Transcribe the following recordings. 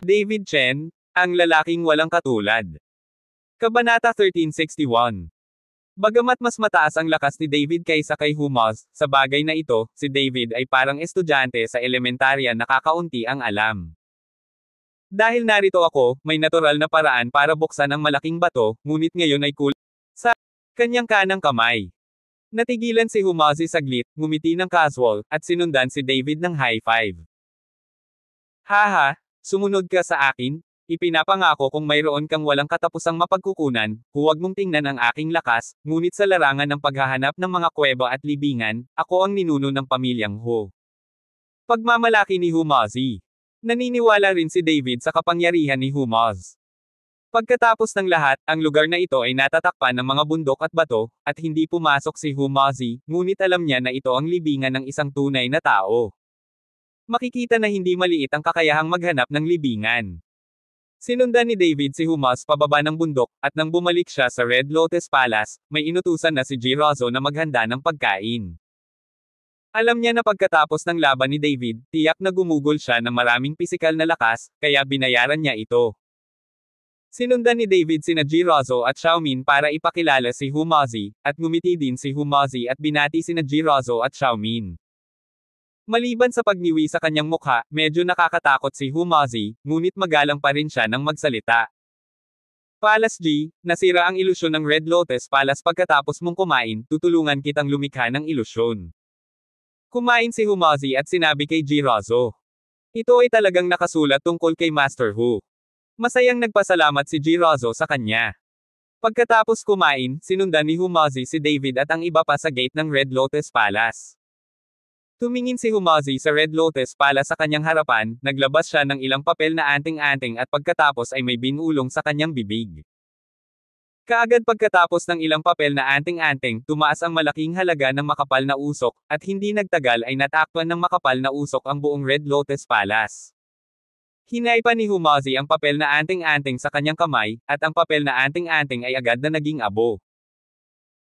David Chen, ang lalaking walang katulad. Kabanata 1361. Bagamat mas mataas ang lakas ni David kaysa kay Humaz, sa bagay na ito, si David ay parang estudyante sa elementarya na kakaunti ang alam. Dahil narito ako, may natural na paraan para buksan ang malaking bato, ngunit ngayon ay kulang sa kanyang kanang kamay. Natigilan si Humazi saglit, ngumiti ng casual, at sinundan si David ng high five. Haha, sumunod ka sa akin? Ipinapangako kung mayroon kang walang katapusang mapagkukunan, huwag mong tingnan ang aking lakas, ngunit sa larangan ng paghahanap ng mga kuweba at libingan, ako ang ninuno ng pamilyang Ho. Pagmamalaki ni Humazi. Naniniwala rin si David sa kapangyarihan ni Humaz. Pagkatapos ng lahat, ang lugar na ito ay natatakpan ng mga bundok at bato, at hindi pumasok si Humazi, ngunit alam niya na ito ang libingan ng isang tunay na tao. Makikita na hindi maliit ang kakayahang maghanap ng libingan. Sinundan ni David si Humaz pababa ng bundok, at nang bumalik siya sa Red Lotus Palace, may inutusan na si Jirazo na maghanda ng pagkain. Alam niya na pagkatapos ng laban ni David, tiyak na gumugol siya ng maraming pisikal na lakas, kaya binayaran niya ito. Sinundan ni David sina Jirazo at Xiaomin para ipakilala si Humazi, at ngumiti din si Humazi at binati sina Jirazo at Xiaomin. Maliban sa pagniwi sa kanyang mukha, medyo nakakatakot si Humazi, ngunit magalang pa rin siya nang magsalita. Palace G, nasira ang ilusyon ng Red Lotus Palace pagkatapos mong kumain, tutulungan kitang lumikha ng ilusyon. Kumain si Humazi at sinabi kay Jirazo. Ito ay talagang nakasulat tungkol kay Master Hu. Masayang nagpasalamat si Jirazo sa kanya. Pagkatapos kumain, sinundan ni Humazi si David at ang iba pa sa gate ng Red Lotus Palace. Tumingin si Humazi sa Red Lotus Palace sa kanyang harapan, naglabas siya ng ilang papel na anting-anting at pagkatapos ay may binulong sa kanyang bibig. Kaagad pagkatapos ng ilang papel na anting-anting, tumaas ang malaking halaga ng makapal na usok, at hindi nagtagal ay natakpan ng makapal na usok ang buong Red Lotus Palace. Hinay pa ni Humazi ang papel na anting-anting sa kanyang kamay, at ang papel na anting-anting ay agad na naging abo.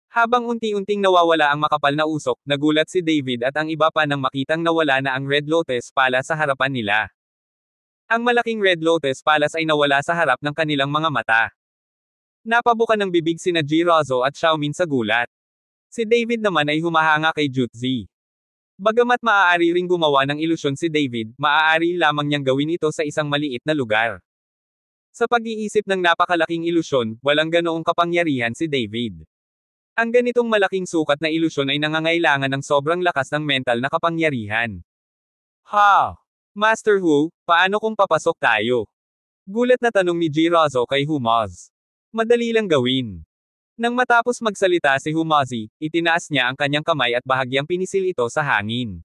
Habang unti-unting nawawala ang makapal na usok, nagulat si David at ang iba pa nang makitang nawala na ang Red Lotus Palace sa harapan nila. Ang malaking Red Lotus Palace ay nawala sa harap ng kanilang mga mata. Napabuka ng bibig sina Jirazo at Xiaomin sa gulat. Si David naman ay humahanga kay Jutzi. Bagamat maaari ring gumawa ng ilusyon si David, maaari lamang niyang gawin ito sa isang maliit na lugar. Sa pag-iisip ng napakalaking ilusyon, walang ganoong kapangyarihan si David. Ang ganitong malaking sukat na ilusyon ay nangangailangan ng sobrang lakas ng mental na kapangyarihan. Ha! Master Hu, paano kung papasok tayo? Gulat na tanong ni Jirazo kay Humaz. Madali lang gawin. Nang matapos magsalita si Humazi, itinaas niya ang kanyang kamay at bahagyang pinisil ito sa hangin.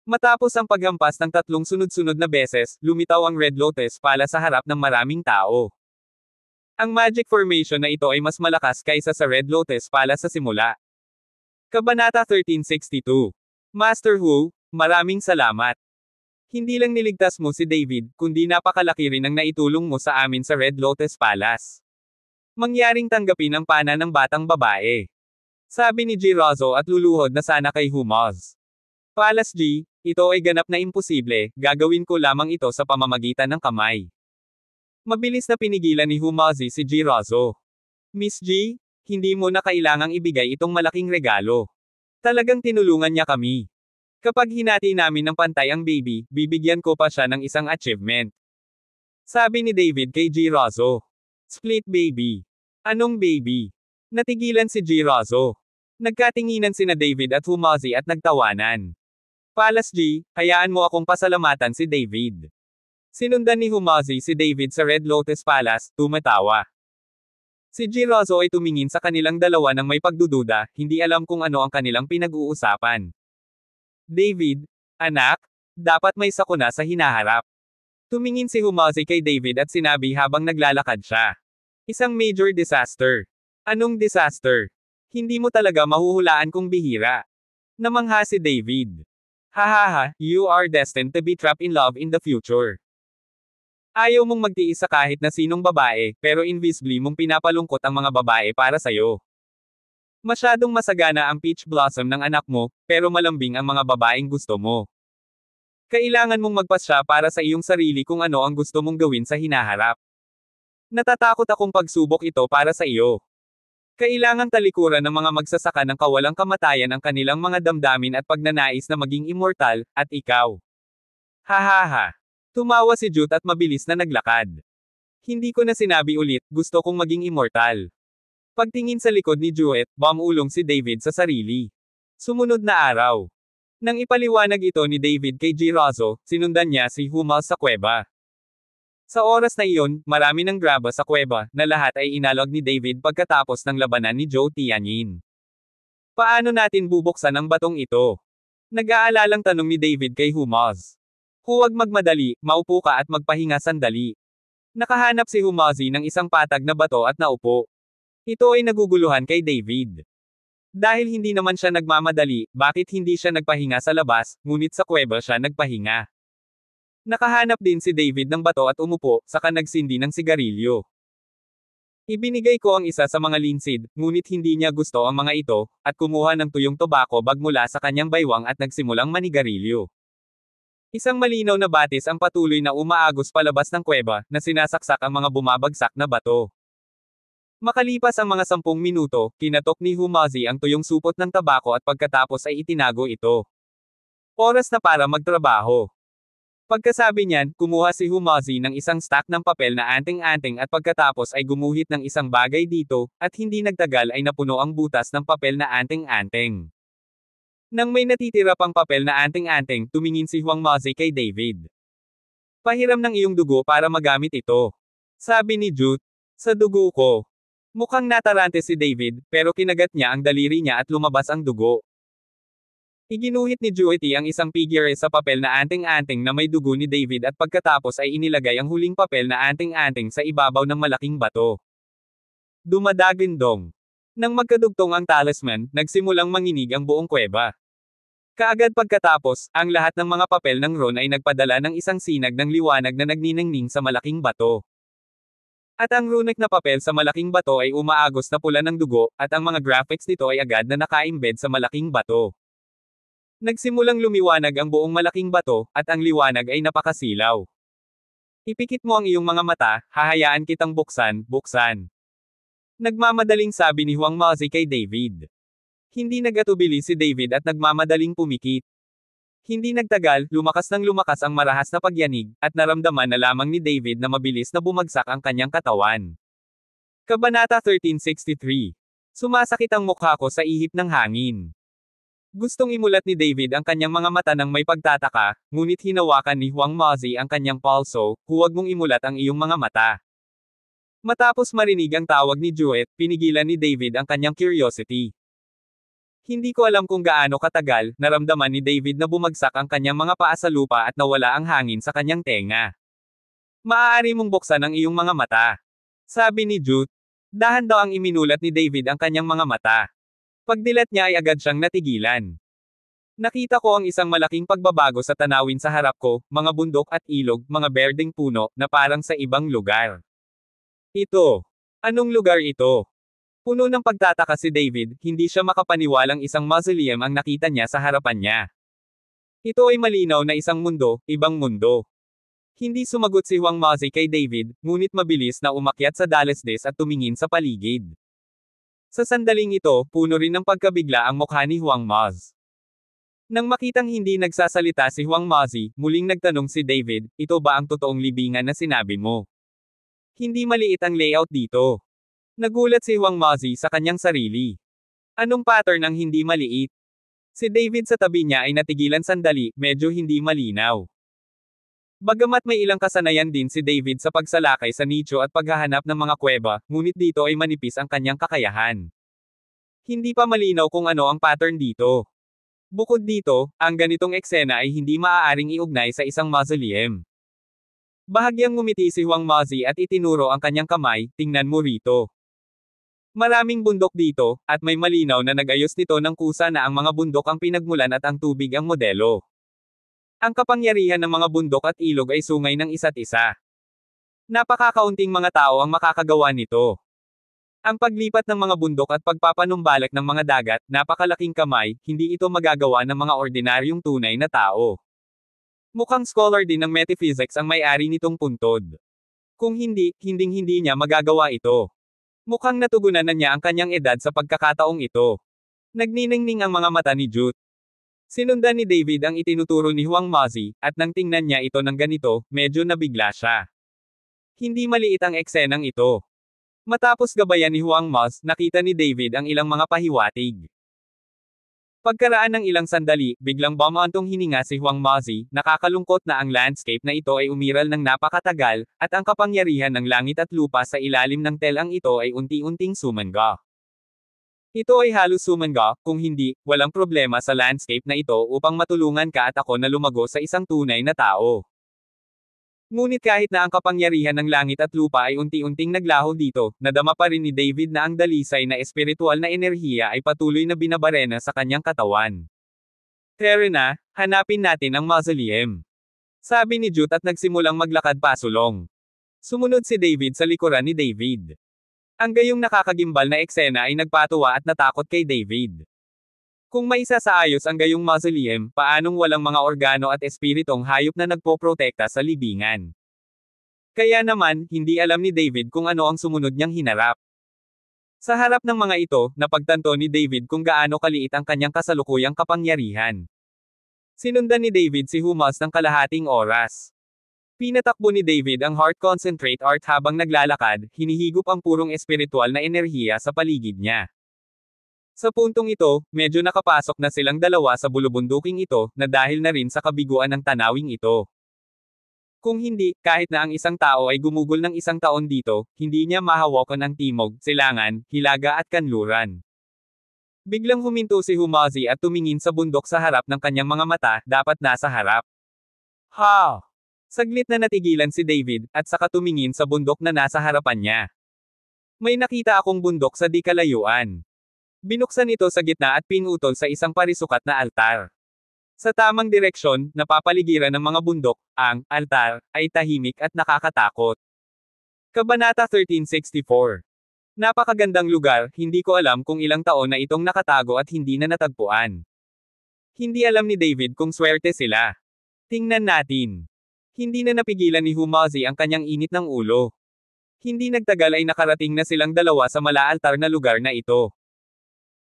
Matapos ang paghampas ng 3 sunod-sunod na beses, lumitaw ang Red Lotus Palace sa harap ng maraming tao. Ang magic formation na ito ay mas malakas kaysa sa Red Lotus Palace sa simula. Kabanata 1362. Master Hu, maraming salamat. Hindi lang niligtas mo si David, kundi napakalaki rin ang naitulong mo sa amin sa Red Lotus Palace. Mangyaring tanggapin ang pana ng batang babae. Sabi ni Jirazo at luluhod na sana kay Humaz. Palace G, ito ay ganap na imposible, gagawin ko lamang ito sa pamamagitan ng kamay. Mabilis na pinigilan ni Humazi si Jirazo. Miss G, hindi mo na kailangang ibigay itong malaking regalo. Talagang tinulungan niya kami. Kapag hinati namin ng pantay ang baby, bibigyan ko pa siya ng isang achievement. Sabi ni David kay Jirazo. Split baby. Anong baby? Natigilan si Jirazo. Nagkatinginan sina David at Humazi at nagtawanan. Palace G, hayaan mo akong pasalamatan si David. Sinundan ni Humazi si David sa Red Lotus Palace, tumatawa. Si Jirazo ay tumingin sa kanilang dalawa nang may pagdududa, hindi alam kung ano ang kanilang pinag-uusapan. David, anak, dapat may sakuna sa hinaharap. Tumingin si Humazi kay David at sinabi habang naglalakad siya. Isang major disaster. Anong disaster? Hindi mo talaga mahuhulaan kung bihira. Namangha si David. Hahaha, you are destined to be trapped in love in the future. Ayaw mong magtiis sa kahit na sinong babae, pero invisibly mong pinapalungkot ang mga babae para sa'yo. Masyadong masagana ang peach blossom ng anak mo, pero malambing ang mga babaeng gusto mo. Kailangan mong magpasya para sa iyong sarili kung ano ang gusto mong gawin sa hinaharap. Natatakot akong pagsubok ito para sa iyo. Kailangang talikuran ng mga magsasaka ng kawalang kamatayan ang kanilang mga damdamin at pagnanais na maging immortal, at ikaw. Hahaha. Tumawa si Jute at mabilis na naglakad. Hindi ko na sinabi ulit, gusto kong maging immortal. Pagtingin sa likod ni Jute, bumulong si David sa sarili. Sumunod na araw. Nang ipaliwanag ito ni David kay Jirazo, sinundan niya si Humal sa kuweba. Sa oras na iyon, marami ng graba sa kuweba, na lahat ay inalog ni David pagkatapos ng labanan ni Zhou Tianyin. Paano natin bubuksan ang batong ito? Nag-aalalang tanong ni David kay Humaz. Huwag magmadali, maupo ka at magpahinga sandali. Nakahanap si Humazi ng isang patag na bato at naupo. Ito ay naguguluhan kay David. Dahil hindi naman siya nagmamadali, bakit hindi siya nagpahinga sa labas, ngunit sa kuweba siya nagpahinga. Nakahanap din si David ng bato at umupo, saka nagsindi ng sigarilyo. Ibinigay ko ang isa sa mga linsid, ngunit hindi niya gusto ang mga ito, at kumuha ng tuyong tobacco bag mula sa kanyang baywang at nagsimulang manigarilyo. Isang malinaw na batis ang patuloy na umaagos palabas ng kuweba, na sinasaksak ang mga bumabagsak na bato. Makalipas ang mga 10 minuto, kinatok ni Humazi ang tuyong supot ng tabako at pagkatapos ay itinago ito. Oras na para magtrabaho. Pagkasabi niyan, kumuha si Humazi ng isang stack ng papel na anting-anting at pagkatapos ay gumuhit ng isang bagay dito, at hindi nagtagal ay napuno ang butas ng papel na anting-anting. Nang may natitira pang papel na anting-anting, tumingin si Humazi kay David. Pahiram ng iyong dugo para magamit ito. Sabi ni Jute. Sa dugo ko. Mukhang natarante si David, pero kinagat niya ang daliri niya at lumabas ang dugo. Iginuhit ni Jute ang isang figure sa papel na anting-anting na may dugo ni David at pagkatapos ay inilagay ang huling papel na anting-anting sa ibabaw ng malaking bato. Dumadagindong. Nang magkadugtong ang talisman, nagsimulang manginig ang buong kuweba. Kaagad pagkatapos, ang lahat ng mga papel ng Ron ay nagpadala ng isang sinag ng liwanag na nagniningning sa malaking bato. At ang runic na papel sa malaking bato ay umaagos na pula ng dugo, at ang mga graphics nito ay agad na naka-embed sa malaking bato. Nagsimulang lumiwanag ang buong malaking bato, at ang liwanag ay napakasilaw. Ipikit mo ang iyong mga mata, hahayaan kitang buksan, buksan. Nagmamadaling sabi ni Humazi kay David. Hindi nagatubili si David at nagmamadaling pumikit. Hindi nagtagal, lumakas ang marahas na pagyanig, at naramdaman na lamang ni David na mabilis na bumagsak ang kanyang katawan. Kabanata 1363. Sumasakit ang mukha ko sa ihip ng hangin. Gustong imulat ni David ang kanyang mga mata ng may pagtataka, ngunit hinawakan ni Humazi ang kanyang palso, huwag mong imulat ang iyong mga mata. Matapos marinig ang tawag ni Jute, pinigilan ni David ang kanyang curiosity. Hindi ko alam kung gaano katagal, naramdaman ni David na bumagsak ang kanyang mga paa sa lupa at nawala ang hangin sa kanyang tenga. Maaari mong buksan ang iyong mga mata. Sabi ni Jute. Dahan daw ang iminulat ni David ang kanyang mga mata. Pagdilat niya ay agad siyang natigilan. Nakita ko ang isang malaking pagbabago sa tanawin sa harap ko, mga bundok at ilog, mga berdeng puno, na parang sa ibang lugar. Ito. Anong lugar ito? Puno ng pagtataka si David, hindi siya makapaniwalang isang mausoleum ang nakita niya sa harapan niya. Ito ay malinaw na isang mundo, ibang mundo. Hindi sumagot si Humazi kay David, ngunit mabilis na umakyat sa dalesdes at tumingin sa paligid. Sa sandaling ito, puno rin ng pagkabigla ang mukha ni Humazi. Nang makitang hindi nagsasalita si Humazi, muling nagtanong si David, ito ba ang totoong libingan na sinabi mo? Hindi maliit ang layout dito. Nagulat si Humazi sa kanyang sarili. Anong pattern ang hindi maliit? Si David sa tabi niya ay natigilan sandali, medyo hindi malinaw. Bagamat may ilang kasanayan din si David sa pagsalakay sa nicho at paghahanap ng mga kuweba, ngunit dito ay manipis ang kanyang kakayahan. Hindi pa malinaw kung ano ang pattern dito. Bukod dito, ang ganitong eksena ay hindi maaaring iugnay sa isang mausoleum. Bahagyang ngumiti si Humazi at itinuro ang kanyang kamay, tingnan mo rito. Maraming bundok dito, at may malinaw na nag-ayos nito ng kusa na ang mga bundok ang pinagmulan at ang tubig ang modelo. Ang kapangyarihan ng mga bundok at ilog ay sungay ng isa't isa. Napakakaunting mga tao ang makakagawa nito. Ang paglipat ng mga bundok at pagpapanumbalik ng mga dagat, napakalaking kamay, hindi ito magagawa ng mga ordinaryong tunay na tao. Mukhang scholar din ng metaphysics ang may-ari nitong puntod. Kung hindi, hinding-hindi niya magagawa ito. Mukhang natugunan na niya ang kanyang edad sa pagkakataong ito. Nagniningning ang mga mata ni Jute. Sinundan ni David ang itinuturo ni Huang Mazi, at nang tingnan niya ito ng ganito, medyo nabigla siya. Hindi maliit ang eksenang ito. Matapos gabayan ni Huang Maz, nakita ni David ang ilang mga pahiwatig. Pagkaraan ng ilang sandali, biglang bumantong hininga si Huang Mazi, nakakalungkot na ang landscape na ito ay umiral ng napakatagal, at ang kapangyarihan ng langit at lupa sa ilalim ng telang ito ay unti-unting sumangga. Ito ay halos sumangga, kung hindi, walang problema sa landscape na ito upang matulungan ka at ako na lumago sa isang tunay na tao. Ngunit kahit na ang kapangyarihan ng langit at lupa ay unti-unting naglaho dito, nadama pa rin ni David na ang dalisay na espiritual na enerhiya ay patuloy na binabarena sa kanyang katawan. Tara na, hanapin natin ang mausoleum. Sabi ni Jute at nagsimulang maglakad pasulong. Sumunod si David sa likuran ni David. Ang gayong nakakagimbal na eksena ay nagpatuwa at natakot kay David. Kung maisasaayos ang gayong mausoleum, paanong walang mga organo at espiritong hayop na nagpoprotekta sa libingan? Kaya naman, hindi alam ni David kung ano ang sumunod niyang hinarap. Sa harap ng mga ito, napagtanto ni David kung gaano kaliit ang kanyang kasalukuyang kapangyarihan. Sinundan ni David si Humas ng kalahating oras. Pinatakbo ni David ang heart concentrate art habang naglalakad, hinihigop ang purong espiritual na enerhiya sa paligid niya. Sa puntong ito, medyo nakapasok na silang dalawa sa bulubunduking ito, na dahil na rin sa kabiguan ng tanawing ito. Kung hindi, kahit na ang isang tao ay gumugol ng isang taon dito, hindi niya mahawakan ang timog, silangan, hilaga at kanluran. Biglang huminto si Humazi at tumingin sa bundok sa harap ng kanyang mga mata, dapat nasa harap. Ha! Saglit na natigilan si David, at saka tumingin sa bundok na nasa harapan niya. May nakita akong bundok sa di kalayuan. Binuksan ito sa gitna at pinutol sa isang parisukat na altar. Sa tamang direksyon, napapaligiran ng mga bundok, ang altar ay tahimik at nakakatakot. Kabanata 1364. Napakagandang lugar, hindi ko alam kung ilang taon na itong nakatago at hindi na natagpuan. Hindi alam ni David kung swerte sila. Tingnan natin. Hindi na napigilan ni Humazi ang kanyang init ng ulo. Hindi nagtagal ay nakarating na silang dalawa sa malaaltar na lugar na ito.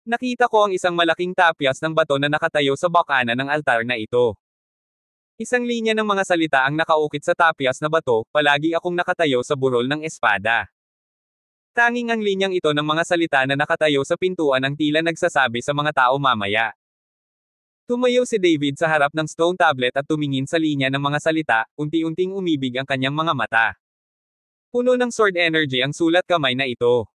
Nakita ko ang isang malaking tapyas ng bato na nakatayo sa bakana ng altar na ito. Isang linya ng mga salita ang nakaukit sa tapyas na bato, palagi akong nakatayo sa burol ng espada. Tanging ang linyang ito ng mga salita na nakatayo sa pintuan ang tila nagsasabi sa mga tao mamaya. Tumayo si David sa harap ng stone tablet at tumingin sa linya ng mga salita, unti-unting umibig ang kanyang mga mata. Puno ng sword energy ang sulat kamay na ito.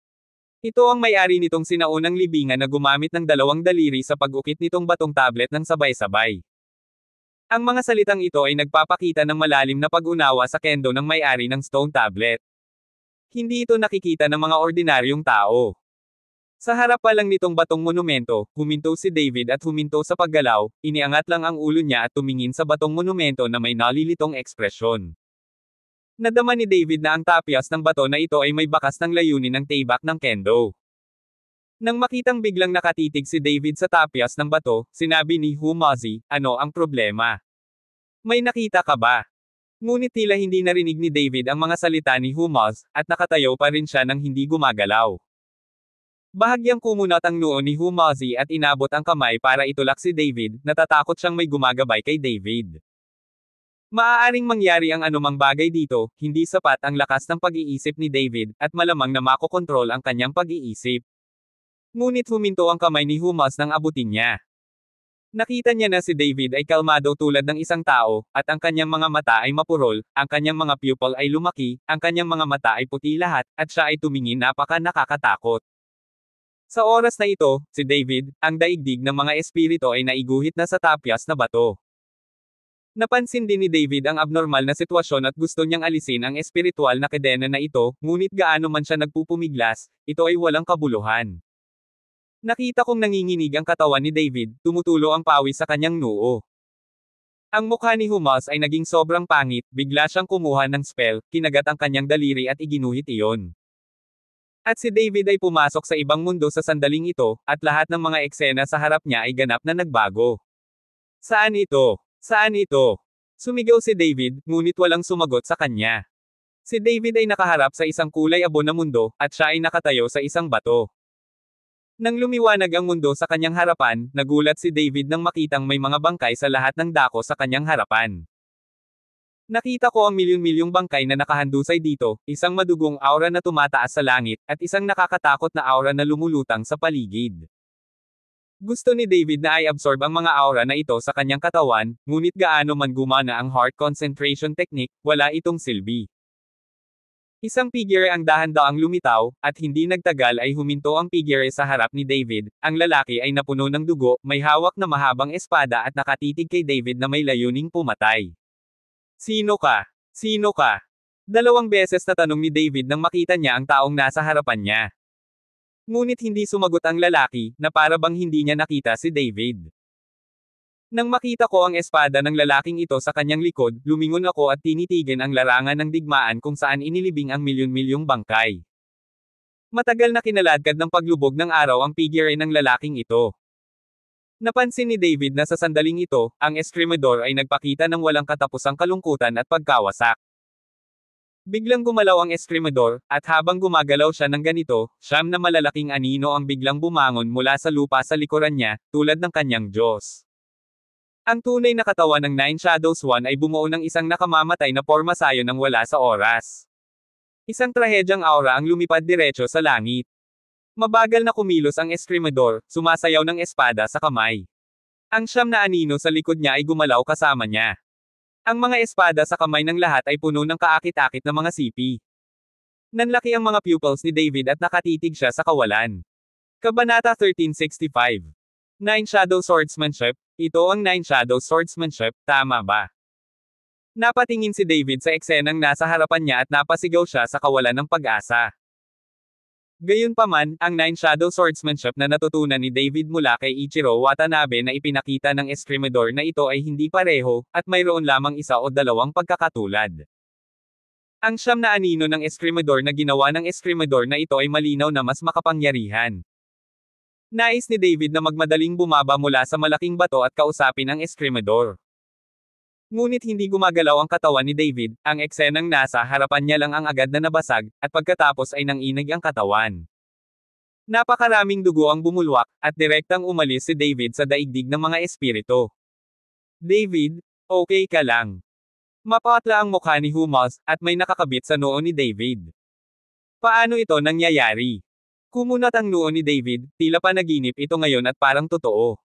Ito ang may-ari nitong sinaunang libingan na gumamit ng dalawang daliri sa pag-ukit nitong batong tablet ng sabay-sabay. Ang mga salitang ito ay nagpapakita ng malalim na pag-unawa sa kendo ng may-ari ng stone tablet. Hindi ito nakikita ng mga ordinaryong tao. Sa harap pa lang nitong batong monumento, huminto si David at huminto sa paggalaw, iniangat lang ang ulo niya at tumingin sa batong monumento na may nalilitong ekspresyon. Nadama ni David na ang tapyas ng bato na ito ay may bakas ng layunin ng taibak ng kendo. Nang makitang biglang nakatitig si David sa tapyas ng bato, sinabi ni Humazi, ano ang problema? May nakita ka ba? Ngunit tila hindi narinig ni David ang mga salita ni Humaz, at nakatayo pa rin siya nang hindi gumagalaw. Bahagyang kumunat ang noo ni Humazi at inabot ang kamay para itulak si David, natatakot siyang may gumagabay kay David. Maaaring mangyari ang anumang bagay dito, hindi sapat ang lakas ng pag-iisip ni David, at malamang na makokontrol ang kanyang pag-iisip. Ngunit huminto ang kamay ni Humaz nang abutin niya. Nakita niya na si David ay kalmado tulad ng isang tao, at ang kanyang mga mata ay mapurol, ang kanyang mga pupil ay lumaki, ang kanyang mga mata ay puti lahat, at siya ay tumingin nakakatakot. Sa oras na ito, si David, ang daigdig ng mga espiritu ay naiguhit na sa tapyas na bato. Napansin din ni David ang abnormal na sitwasyon at gusto niyang alisin ang espiritual na kadena na ito, ngunit gaano man siya nagpupumiglas, ito ay walang kabuluhan. Nakita kong nanginginig ang katawan ni David, tumutulo ang pawis sa kanyang noo. Ang mukha ni Humaz ay naging sobrang pangit, bigla siyang kumuha ng spell, kinagat ang kanyang daliri at iginuhit iyon. At si David ay pumasok sa ibang mundo sa sandaling ito, at lahat ng mga eksena sa harap niya ay ganap na nagbago. Saan ito? Saan ito? Sumigaw si David, ngunit walang sumagot sa kanya. Si David ay nakaharap sa isang kulay abo na mundo, at siya ay nakatayo sa isang bato. Nang lumiwanag ang mundo sa kanyang harapan, nagulat si David nang makitang may mga bangkay sa lahat ng dako sa kanyang harapan. Nakita ko ang milyon-milyong bangkay na nakahandusay dito, isang madugong aura na tumataas sa langit, at isang nakakatakot na aura na lumulutang sa paligid. Gusto ni David na i-absorb ang mga aura na ito sa kanyang katawan, ngunit gaano man gumana ang heart concentration technique, wala itong silbi. Isang figure ang dahan-daang lumitaw, at hindi nagtagal ay huminto ang figure sa harap ni David. Ang lalaki ay napuno ng dugo, may hawak na mahabang espada at nakatitig kay David na may layuning pumatay. Sino ka? Sino ka? 2 beses na tanong ni David nang makita niya ang taong nasa harapan niya. Ngunit hindi sumagot ang lalaki, na para bang hindi niya nakita si David. Nang makita ko ang espada ng lalaking ito sa kanyang likod, lumingon ako at tinitigan ang larangan ng digmaan kung saan inilibing ang milyon-milyong bangkay. Matagal na kinaladkad ng paglubog ng araw ang figure ng lalaking ito. Napansin ni David na sa sandaling ito, ang Escrimador ay nagpakita ng walang katapusang kalungkutan at pagkawasak. Biglang gumalaw ang Escrimador, at habang gumagalaw siya ng ganito, 9 na malalaking anino ang biglang bumangon mula sa lupa sa likuran niya, tulad ng kanyang Diyos. Ang tunay na katawan ng Nine Shadows 1 ay bumuo ng isang nakamamatay na pormasayo ng wala sa oras. Isang trahedyang aura ang lumipad diretso sa langit. Mabagal na kumilos ang Escrimador, sumasayaw ng espada sa kamay. Ang 9 na anino sa likod niya ay gumalaw kasama niya. Ang mga espada sa kamay ng lahat ay puno ng kaakit-akit na mga sipi. Nanlaki ang mga pupils ni David at nakatitig siya sa kawalan. Kabanata 1365. Nine Shadow Swordsmanship. Ito ang Nine Shadow Swordsmanship, tama ba? Napatingin si David sa eksenang nasa harapan niya at napasigaw siya sa kawalan ng pag-asa. Gayunpaman, ang Nine Shadow Swordsmanship na natutunan ni David mula kay Ichiro Watanabe na ipinakita ng Escrimador na ito ay hindi pareho, at mayroon lamang 1 o 2 pagkakatulad. Ang 9 na anino ng Escrimador na ginawa ng Escrimador na ito ay malinaw na mas makapangyarihan. Nais ni David na magmadaling bumaba mula sa malaking bato at kausapin ang Escrimador. Ngunit hindi gumagalaw ang katawan ni David, ang eksenang nasa harapan niya lang ang agad na nabasag, at pagkatapos ay nanginig ang katawan. Napakaraming dugo ang bumulwak, at direktang umalis si David sa daigdig ng mga espiritu. David, okay ka lang. Mapatla ang mukha ni Humos, at may nakakabit sa noo ni David. Paano ito nangyayari? Kumunat ang noo ni David, tila panaginip ito ngayon at parang totoo.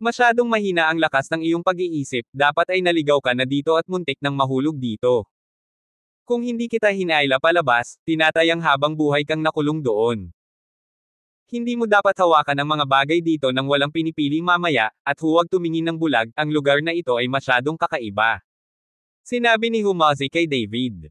Masyadong mahina ang lakas ng iyong pag-iisip, dapat ay naligaw ka na dito at muntik nang mahulog dito. Kung hindi kita hinayla palabas, tinatayang habang buhay kang nakulong doon. Hindi mo dapat hawakan ang mga bagay dito nang walang pinipili mamaya, at huwag tumingin ng bulag, ang lugar na ito ay masyadong kakaiba. Sinabi ni Humazi kay David.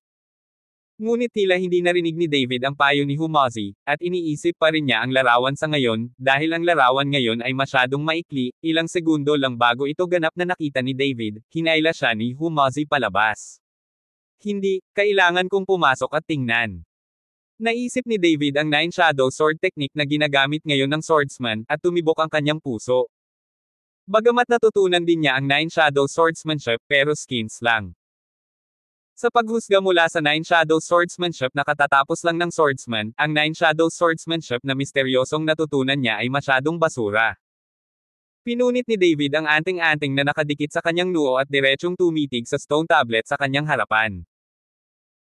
Ngunit tila hindi narinig ni David ang payo ni Humazi, at iniisip pa rin niya ang larawan sa ngayon, dahil ang larawan ngayon ay masyadong maikli, ilang segundo lang bago ito ganap na nakita ni David, hinayla siya ni Humazi palabas. Hindi, kailangan kong pumasok at tingnan. Naisip ni David ang Nine Shadow Sword technique na ginagamit ngayon ng swordsman, at tumibok ang kanyang puso. Bagamat natutunan din niya ang Nine Shadow Swordsmanship, pero skins lang. Sa paghusga mula sa Nine Shadow Swordsmanship na katatapos lang ng swordsman, ang Nine Shadow Swordsmanship na misteryosong natutunan niya ay masyadong basura. Pinunit ni David ang anting-anting na nakadikit sa kanyang noo at diretsyong tumitig sa stone tablet sa kanyang harapan.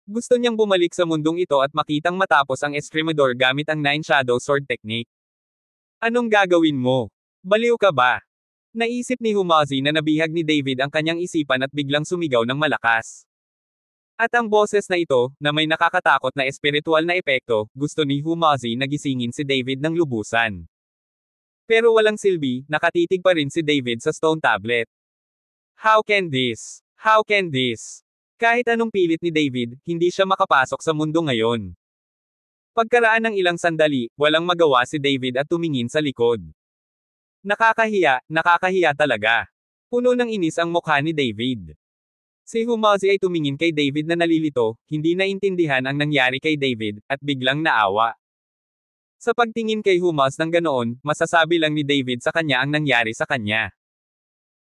Gusto niyang bumalik sa mundong ito at makitang matapos ang Escrimador gamit ang Nine Shadow Sword technique. Anong gagawin mo? Baliw ka ba? Naisip ni Humazi na nabihag ni David ang kanyang isipan at biglang sumigaw ng malakas. At ang boses na ito, na may nakakatakot na espiritual na epekto, gusto ni Humazi na gisingin si David ng lubusan. Pero walang silbi, nakatitig pa rin si David sa stone tablet. How can this? How can this? Kahit anong pilit ni David, hindi siya makapasok sa mundo ngayon. Pagkaraan ng ilang sandali, walang magawa si David at tumingin sa likod. Nakakahiya talaga. Puno ng inis ang mukha ni David. Si Humazi ay tumingin kay David na nalilito, hindi naintindihan ang nangyari kay David, at biglang naawa. Sa pagtingin kay Humaz ng ganoon, masasabi lang ni David sa kanya ang nangyari sa kanya.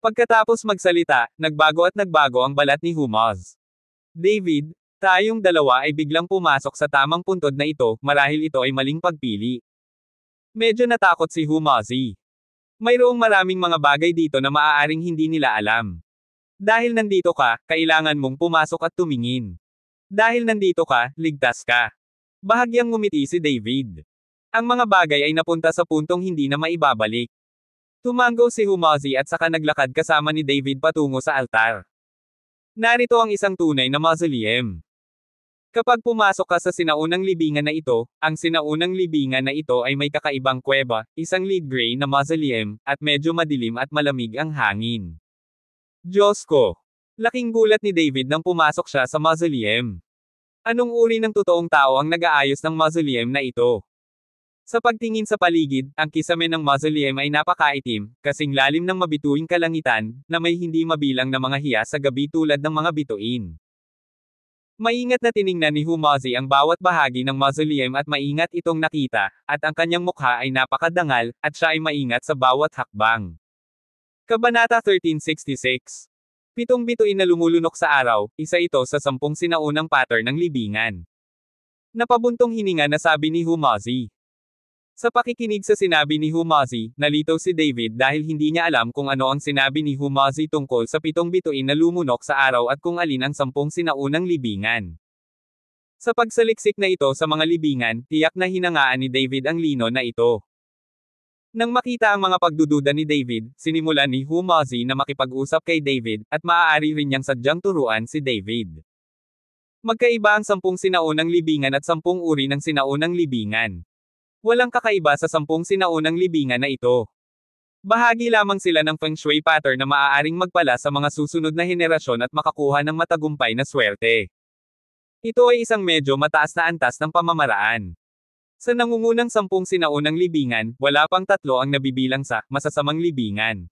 Pagkatapos magsalita, nagbago at nagbago ang balat ni Humaz. David, tayong dalawa ay biglang pumasok sa tamang puntod na ito, marahil ito ay maling pagpili. Medyo natakot si Humazi. Mayroong maraming mga bagay dito na maaaring hindi nila alam. Dahil nandito ka, kailangan mong pumasok at tumingin. Dahil nandito ka, ligtas ka. Bahagyang ngumiti si David. Ang mga bagay ay napunta sa puntong hindi na maibabalik. Tumango si Humazi at saka naglakad kasama ni David patungo sa altar. Narito ang isang tunay na mausoleum. Kapag pumasok ka sa sinaunang libingan na ito, ang sinaunang libingan na ito ay may kakaibang kuweba, isang lead gray na mausoleum, at medyo madilim at malamig ang hangin. Diyos ko! Laking gulat ni David nang pumasok siya sa mausoleum. Anong uri ng totoong tao ang nag-aayos ng mausoleum na ito? Sa pagtingin sa paligid, ang kisame ng mausoleum ay napakaitim, kasing lalim ng mabituing kalangitan, na may hindi mabilang na mga hiya sa gabi tulad ng mga bituin. Maingat na tiningnan ni Humazi ang bawat bahagi ng mausoleum at maingat itong nakita, at ang kanyang mukha ay napakadangal, at siya ay maingat sa bawat hakbang. Kabanata 1366. 7 bituin na lumulunok sa araw, isa ito sa 10 sinaunang pattern ng libingan. Napabuntong hininga na sabi ni Humazi. Sa pakikinig sa sinabi ni Humazi, nalitaw si David dahil hindi niya alam kung ano ang sinabi ni Humazi tungkol sa 7 bituin na lumunok sa araw at kung alin ang 10 sinaunang libingan. Sa pagsaliksik na ito sa mga libingan, tiyak na hinangaan ni David ang lino na ito. Nang makita ang mga pagdududa ni David, sinimulan ni Humazi na makipag-usap kay David, at maaari rin niyang sadyang turuan si David. Magkaiba ang 10 sinaunang libingan at 10 uri ng sinaunang libingan. Walang kakaiba sa 10 sinaunang libingan na ito. Bahagi lamang sila ng feng shui pattern na maaaring magpala sa mga susunod na henerasyon at makakuha ng matagumpay na swerte. Ito ay isang medyo mataas na antas ng pamamaraan. Sa nangungunang 10 sinaunang libingan, wala pang 3 ang nabibilang sa masasamang libingan.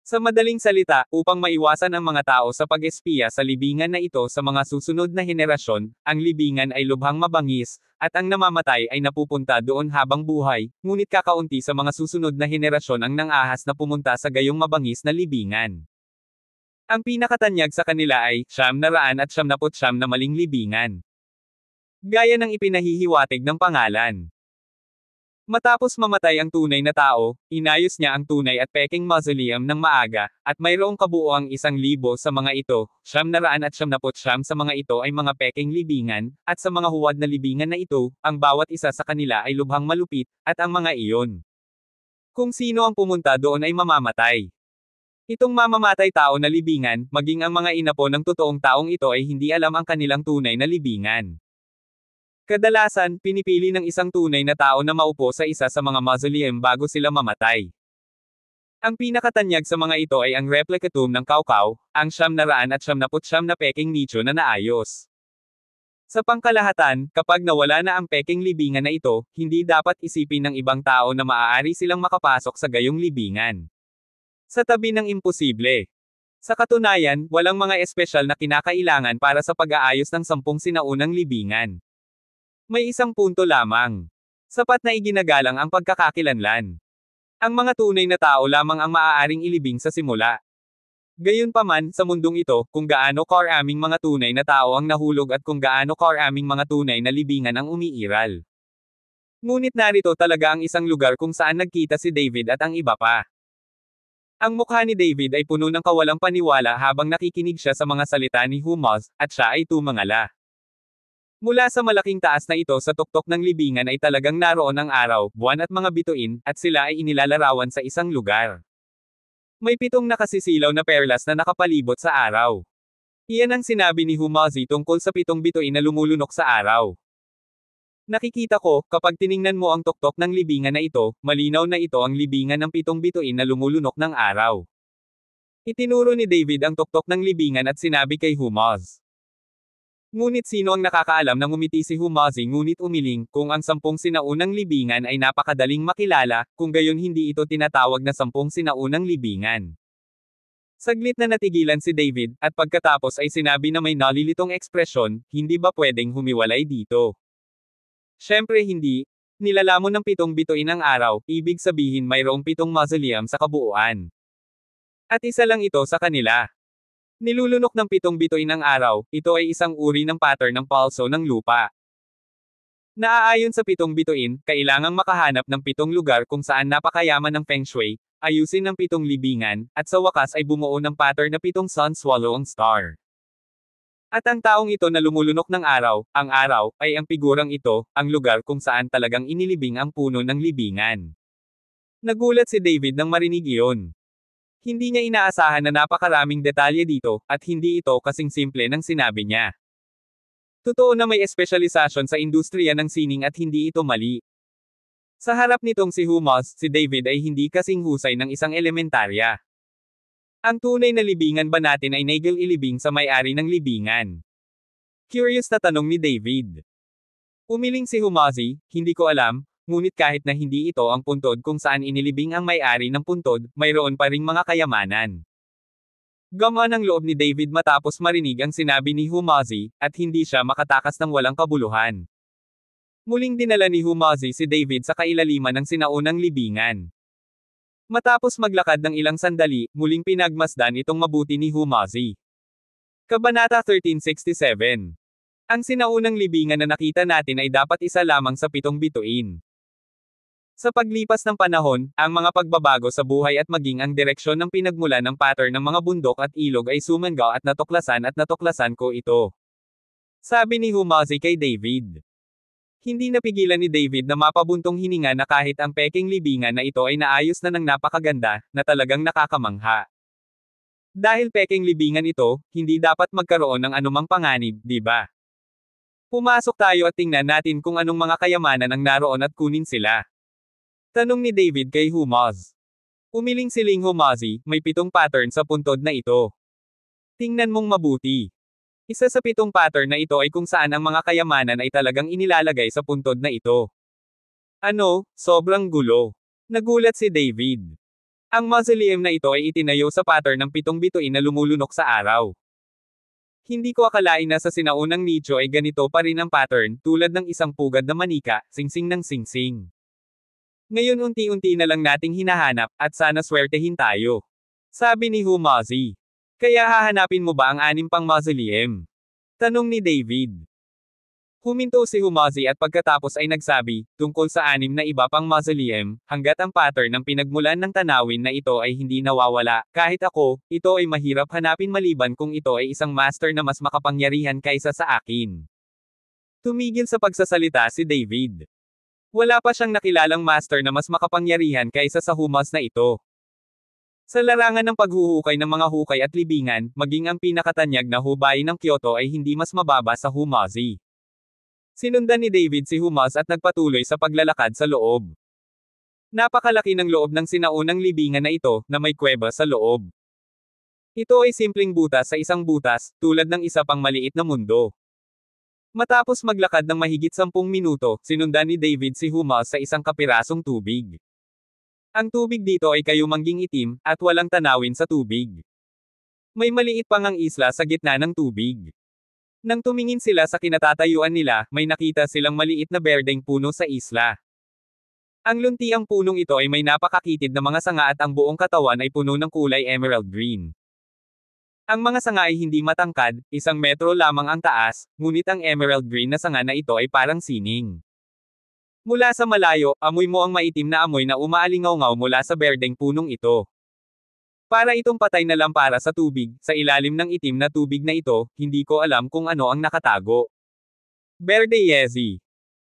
Sa madaling salita, upang maiwasan ang mga tao sa pag-espiya sa libingan na ito sa mga susunod na henerasyon, ang libingan ay lubhang mabangis, at ang namamatay ay napupunta doon habang buhay, ngunit kakaunti sa mga susunod na henerasyon ang nangahas na pumunta sa gayong mabangis na libingan. Ang pinakatanyag sa kanila ay 999 na maling libingan. Gaya ng ipinahihiwatig ng pangalan. Matapos mamatay ang tunay na tao, inayos niya ang tunay at peking mausoleum ng maaga, at mayroong kabuoang 1,000 sa mga ito, 999 sa mga ito ay mga peking libingan, at sa mga huwad na libingan na ito, ang bawat isa sa kanila ay lubhang malupit, at ang mga iyon. Kung sino ang pumunta doon ay mamamatay. Itong mamamatay tao na libingan, maging ang mga inapo ng totoong taong ito ay hindi alam ang kanilang tunay na libingan. Kadalasan, pinipili ng isang tunay na tao na maupo sa isa sa mga mausoleum bago sila mamatay. Ang pinakatanyag sa mga ito ay ang replica tomb ng Kaukau, ang 999 na peking nicho na naayos. Sa pangkalahatan, kapag nawala na ang peking libingan na ito, hindi dapat isipin ng ibang tao na maaari silang makapasok sa gayong libingan. Sa tabi ng imposible. Sa katunayan, walang mga espesyal na kinakailangan para sa pag-aayos ng 10 sinaunang libingan. May isang punto lamang. Sapat na iginagalang ang pagkakakilanlan. Ang mga tunay na tao lamang ang maaaring ilibing sa simula. Gayunpaman, sa mundong ito, kung gaano karaming mga tunay na tao ang nahulog at kung gaano karaming mga tunay na libingan ang umiiral. Ngunit narito talaga ang isang lugar kung saan nagkita si David at ang iba pa. Ang mukha ni David ay puno ng kawalang paniwala habang nakikinig siya sa mga salita ni Humaz, at siya ay tumangala. Mula sa malaking taas na ito sa tuktok ng libingan ay talagang naroon ang araw, buwan at mga bituin, at sila ay inilalarawan sa isang lugar. May 7 nakasisilaw na perlas na nakapalibot sa araw. Iyan ang sinabi ni Humazi tungkol sa 7 bituin na lumulunok sa araw. Nakikita ko, kapag tiningnan mo ang tuktok ng libingan na ito, malinaw na ito ang libingan ng 7 bituin na lumulunok ng araw. Itinuro ni David ang tuktok ng libingan at sinabi kay Humaz. Ngunit sino ang nakakaalam na ngumiti si Humazi ngunit umiling, kung ang 10 sinaunang libingan ay napakadaling makilala, kung gayon hindi ito tinatawag na 10 sinaunang libingan. Saglit na natigilan si David, at pagkatapos ay sinabi na may nalilitong ekspresyon, hindi ba pwedeng humiwalay dito? Siyempre hindi. Nilalamon ng 7 bituin ang araw, ibig sabihin mayroong 7 mausoleum sa kabuuan. At isa lang ito sa kanila. Nilulunok ng 7 bituin ang araw, ito ay isang uri ng pattern ng pulso ng lupa. Naaayon sa 7 bituin, kailangang makahanap ng 7 lugar kung saan napakayaman ng Feng Shui, ayusin ng 7 libingan, at sa wakas ay bumuo ng pattern na 7 sun swallow ang star. At ang taong ito na lumulunok ng araw, ang araw, ay ang figurang ito, ang lugar kung saan talagang inilibing ang puno ng libingan. Nagulat si David nang marinig iyon. Hindi niya inaasahan na napakaraming detalye dito, at hindi ito kasing simple ng sinabi niya. Totoo na may espesyalisasyon sa industriya ng sining at hindi ito mali. Sa harap nitong si Humos, si David ay hindi kasing husay ng isang elementarya. Ang tunay na libingan ba natin ay nagel ilibing sa may-ari ng libingan? Curious na tanong ni David. Umiling si Humosi, hindi ko alam, ngunit kahit na hindi ito ang puntod kung saan inilibing ang may-ari ng puntod, mayroon pa ring mga kayamanan. Gumaan ang loob ni David matapos marinig ang sinabi ni Humosi, at hindi siya makatakas ng walang kabuluhan. Muling dinala ni Humosi si David sa kailaliman ng sinaunang libingan. Matapos maglakad ng ilang sandali, muling pinagmasdan itong mabuti ni Humosi. Kabanata 1367. Ang sinaunang libingan na nakita natin ay dapat isa lamang sa 7 bituin. Sa paglipas ng panahon, ang mga pagbabago sa buhay at maging ang direksyon ng pinagmulan ng pattern ng mga bundok at ilog ay sumangga at natuklasan ko ito. Sabi ni Humosi kay David. Hindi napigilan ni David na mapabuntong hininga na kahit ang peking libingan na ito ay naayos na ng napakaganda, na talagang nakakamangha. Dahil peking libingan ito, hindi dapat magkaroon ng anumang panganib, di ba? Pumasok tayo at tingnan natin kung anong mga kayamanan ang naroon at kunin sila. Tanong ni David kay Humos. Umiling siling Humosi, may 7 pattern sa puntod na ito. Tingnan mong mabuti. Isa sa 7 pattern na ito ay kung saan ang mga kayamanan ay talagang inilalagay sa puntod na ito. Ano, sobrang gulo. Nagulat si David. Ang mausoleum na ito ay itinayo sa pattern ng 7 bituin na lumulunok sa araw. Hindi ko akalain na sa sinaunang nicho ay ganito pa rin ang pattern, tulad ng isang pugad na manika, singsing ng singsing. Ngayon unti-unti na lang nating hinahanap, at sana swertehin tayo. Sabi ni Humosi. Kaya hahanapin mo ba ang 6 pang mausoleum? Tanong ni David. Huminto si Humosi at pagkatapos ay nagsabi, tungkol sa 6 na iba pang mausoleum, hanggat ang pattern ng pinagmulan ng tanawin na ito ay hindi nawawala, kahit ako, ito ay mahirap hanapin maliban kung ito ay isang master na mas makapangyarihan kaysa sa akin. Tumigil sa pagsasalita si David. Wala pa siyang nakilalang master na mas makapangyarihan kaysa sa Humos na ito. Sa larangan ng paghuhukay ng mga hukay at libingan, maging ang pinakatanyag na hubay ng Kyoto ay hindi mas mababa sa Humosi. Sinundan ni David si Humos at nagpatuloy sa paglalakad sa loob. Napakalaki ng loob ng sinaunang libingan na ito, na may kuweba sa loob. Ito ay simpleng butas sa isang butas, tulad ng isa pang maliit na mundo. Matapos maglakad ng mahigit 10 minuto, sinundan ni David si Humos sa isang kapirasong tubig. Ang tubig dito ay kayumangging itim, at walang tanawin sa tubig. May maliit pang ang isla sa gitna ng tubig. Nang tumingin sila sa kinatatayuan nila, may nakita silang maliit na berdeng puno sa isla. Ang luntiang punong ito ay may napakakitid na mga sanga at ang buong katawan ay puno ng kulay emerald green. Ang mga sanga ay hindi matangkad, 1 metro lamang ang taas, ngunit ang emerald green na sanga na ito ay parang sining. Mula sa malayo, amoy mo ang maitim na amoy na umaalingaw-ngaw mula sa berdeng punong ito. Para itong patay na lampara sa tubig, sa ilalim ng itim na tubig na ito, hindi ko alam kung ano ang nakatago. Berde Yezi.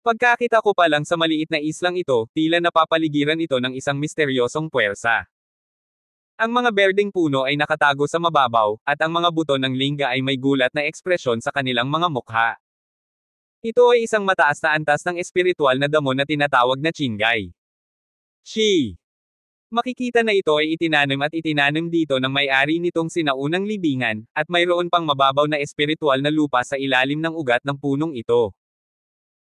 Pagkakita ko pa lang sa maliit na islang ito, tila napapaligiran ito ng isang misteryosong puwersa. Ang mga berdeng puno ay nakatago sa mababaw, at ang mga buto ng lingga ay may gulat na ekspresyon sa kanilang mga mukha. Ito ay isang mataas na antas ng espiritual na damo na tinatawag na Chingay. Shi. Makikita na ito ay itinanim dito ng may-ari nitong sinaunang libingan, at mayroon pang mababaw na espiritual na lupa sa ilalim ng ugat ng punong ito.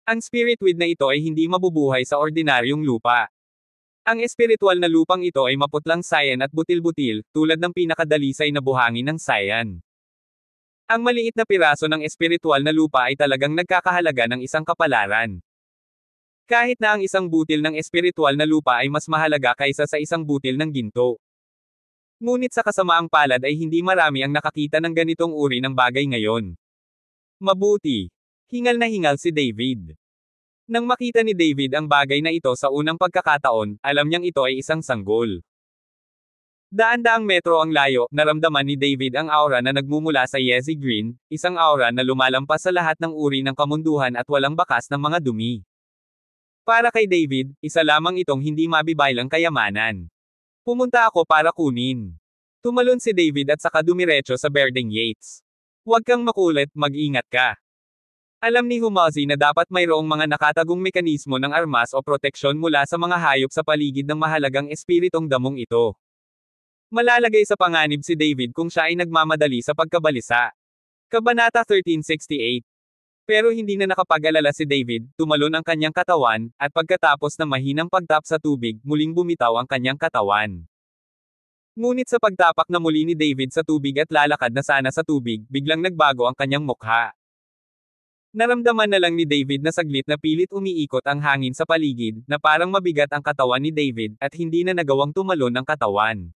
Ang spiritweed na ito ay hindi mabubuhay sa ordinaryong lupa. Ang espiritual na lupang ito ay maputlang sayan at butil-butil, tulad ng pinakadalisay na buhangin ng sayan. Ang maliit na piraso ng espiritual na lupa ay talagang nagkakahalaga ng isang kapalaran. Kahit na ang isang butil ng espiritual na lupa ay mas mahalaga kaysa sa isang butil ng ginto. Ngunit sa kasamaang palad ay hindi marami ang nakakita ng ganitong uri ng bagay ngayon. Mabuti. Hingal na hingal si David. Nang makita ni David ang bagay na ito sa unang pagkakataon, alam niyang ito ay isang sanggol. Daan-daang metro ang layo, naramdaman ni David ang aura na nagmumula sa Yezi Green, isang aura na lumalampas sa lahat ng uri ng kamunduhan at walang bakas ng mga dumi. Para kay David, isa lamang itong hindi mabibaylang kayamanan. Pumunta ako para kunin. Tumalon si David at saka dumiretso sa Berdeng Yates. Huwag kang makulit, mag-ingat ka. Alam ni Humazi na dapat mayroong mga nakatagong mekanismo ng armas o proteksyon mula sa mga hayop sa paligid ng mahalagang espiritong damong ito. Malalagay sa panganib si David kung siya ay nagmamadali sa pagkabalisa. Kabanata 1368. Pero hindi na nakapag-alala si David, tumalon ang kanyang katawan, at pagkatapos ng mahinang pagtap sa tubig, muling bumitaw ang kanyang katawan. Ngunit sa pagtapak na muli ni David sa tubig at lalakad na sana sa tubig, biglang nagbago ang kanyang mukha. Naramdaman na lang ni David na saglit na pilit umiikot ang hangin sa paligid, na parang mabigat ang katawan ni David, at hindi na nagawang tumalon ang katawan.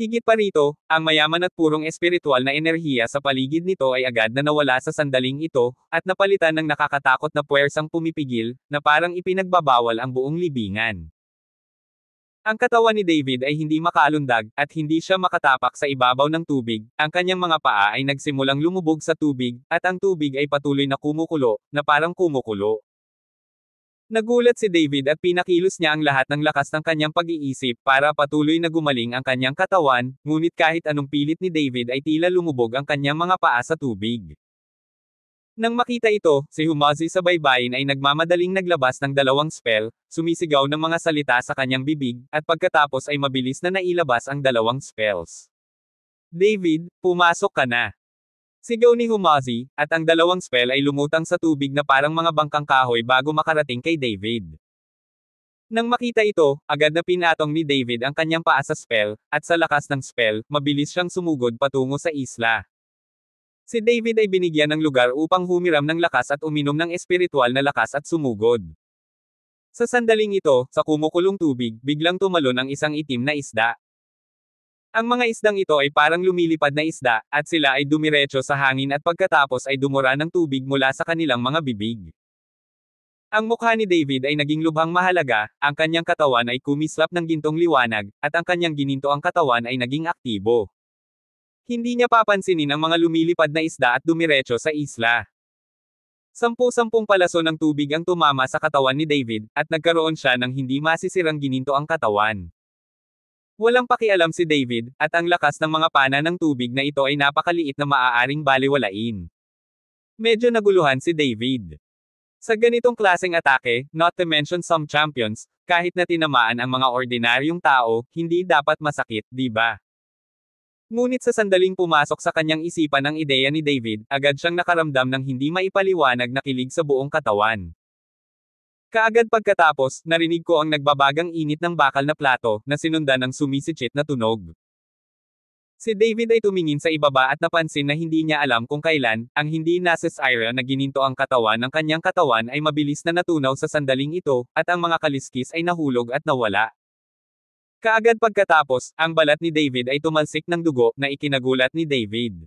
Higit pa rito, ang mayaman at purong espiritual na enerhiya sa paligid nito ay agad na nawala sa sandaling ito, at napalitan ng nakakatakot na puwersang pumipigil, na parang ipinagbabawal ang buong libingan. Ang katawan ni David ay hindi makaalundag, at hindi siya makatapak sa ibabaw ng tubig, ang kanyang mga paa ay nagsimulang lumubog sa tubig, at ang tubig ay patuloy na kumukulo, na parang kumukulo. Nagulat si David at pinakilos niya ang lahat ng lakas ng kanyang pag-iisip para patuloy na gumaling ang kanyang katawan, ngunit kahit anong pilit ni David ay tila lumubog ang kanyang mga paa sa tubig. Nang makita ito, si Humazi sa baybayin ay nagmamadaling naglabas ng 2 spell, sumisigaw ng mga salita sa kanyang bibig, at pagkatapos ay mabilis na nailabas ang 2 spells. David, pumasok ka na. Sigaw ni Humazi, at ang 2 spell ay lumutang sa tubig na parang mga bangkang kahoy bago makarating kay David. Nang makita ito, agad na pinatong ni David ang kanyang paa sa spell, at sa lakas ng spell, mabilis siyang sumugod patungo sa isla. Si David ay binigyan ng lugar upang humiram ng lakas at uminom ng espiritual na lakas at sumugod. Sa sandaling ito, sa kumukulong tubig, biglang tumalon ang isang itim na isda. Ang mga isdang ito ay parang lumilipad na isda, at sila ay dumiretso sa hangin at pagkatapos ay dumura ng tubig mula sa kanilang mga bibig. Ang mukha ni David ay naging lubhang mahalaga, ang kanyang katawan ay kumislap ng gintong liwanag, at ang kanyang ginintoang katawan ay naging aktibo. Hindi niya papansinin ang mga lumilipad na isda at dumiretso sa isla. 10-10 palaso ng tubig ang tumama sa katawan ni David, at nagkaroon siya ng hindi masisirang ginintoang katawan. Walang pakialam si David, at ang lakas ng mga pana ng tubig na ito ay napakaliit na maaaring baliwalain. Medyo naguluhan si David. Sa ganitong klaseng atake, not to mention some champions, kahit na tinamaan ang mga ordinaryong tao, hindi dapat masakit, di ba? Ngunit sa sandaling pumasok sa kanyang isipan ang ideya ni David, agad siyang nakaramdam ng hindi maipaliwanag na kilig sa buong katawan. Kaagad pagkatapos, narinig ko ang nagbabagang init ng bakal na plato, na sinundan ng sumisitsit na tunog. Si David ay tumingin sa ibaba at napansin na hindi niya alam kung kailan, ang hindi nases ira na gininto ang katawan ng kanyang katawan ay mabilis na natunaw sa sandaling ito, at ang mga kaliskis ay nahulog at nawala. Kaagad pagkatapos, ang balat ni David ay tumalsik ng dugo, na ikinagulat ni David.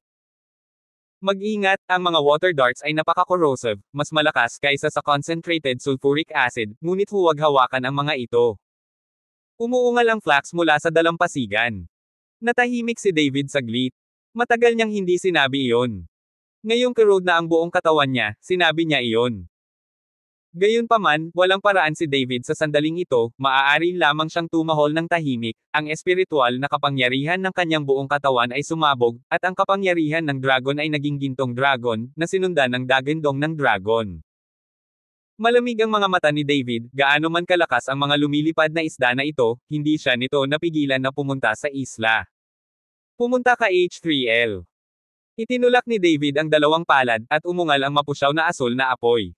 Mag-ingat, ang mga water darts ay napaka-corrosive, mas malakas kaysa sa concentrated sulfuric acid, ngunit huwag hawakan ang mga ito. Umuungal ang flax mula sa dalampasigan. Natahimik si David saglit. Matagal niyang hindi sinabi iyon. Ngayong corrode na ang buong katawan niya, sinabi niya iyon. Gayunpaman, walang paraan si David sa sandaling ito, maaari lamang siyang tumahol ng tahimik, ang espiritual na kapangyarihan ng kanyang buong katawan ay sumabog, at ang kapangyarihan ng dragon ay naging gintong dragon, na sinundan ng dagendong ng dragon. Malamig ang mga mata ni David, gaano man kalakas ang mga lumilipad na isda na ito, hindi siya nito napigilan na pumunta sa isla. Pumunta ka H3L. Itinulak ni David ang 2 palad, at umungal ang mapusyaw na asul na apoy.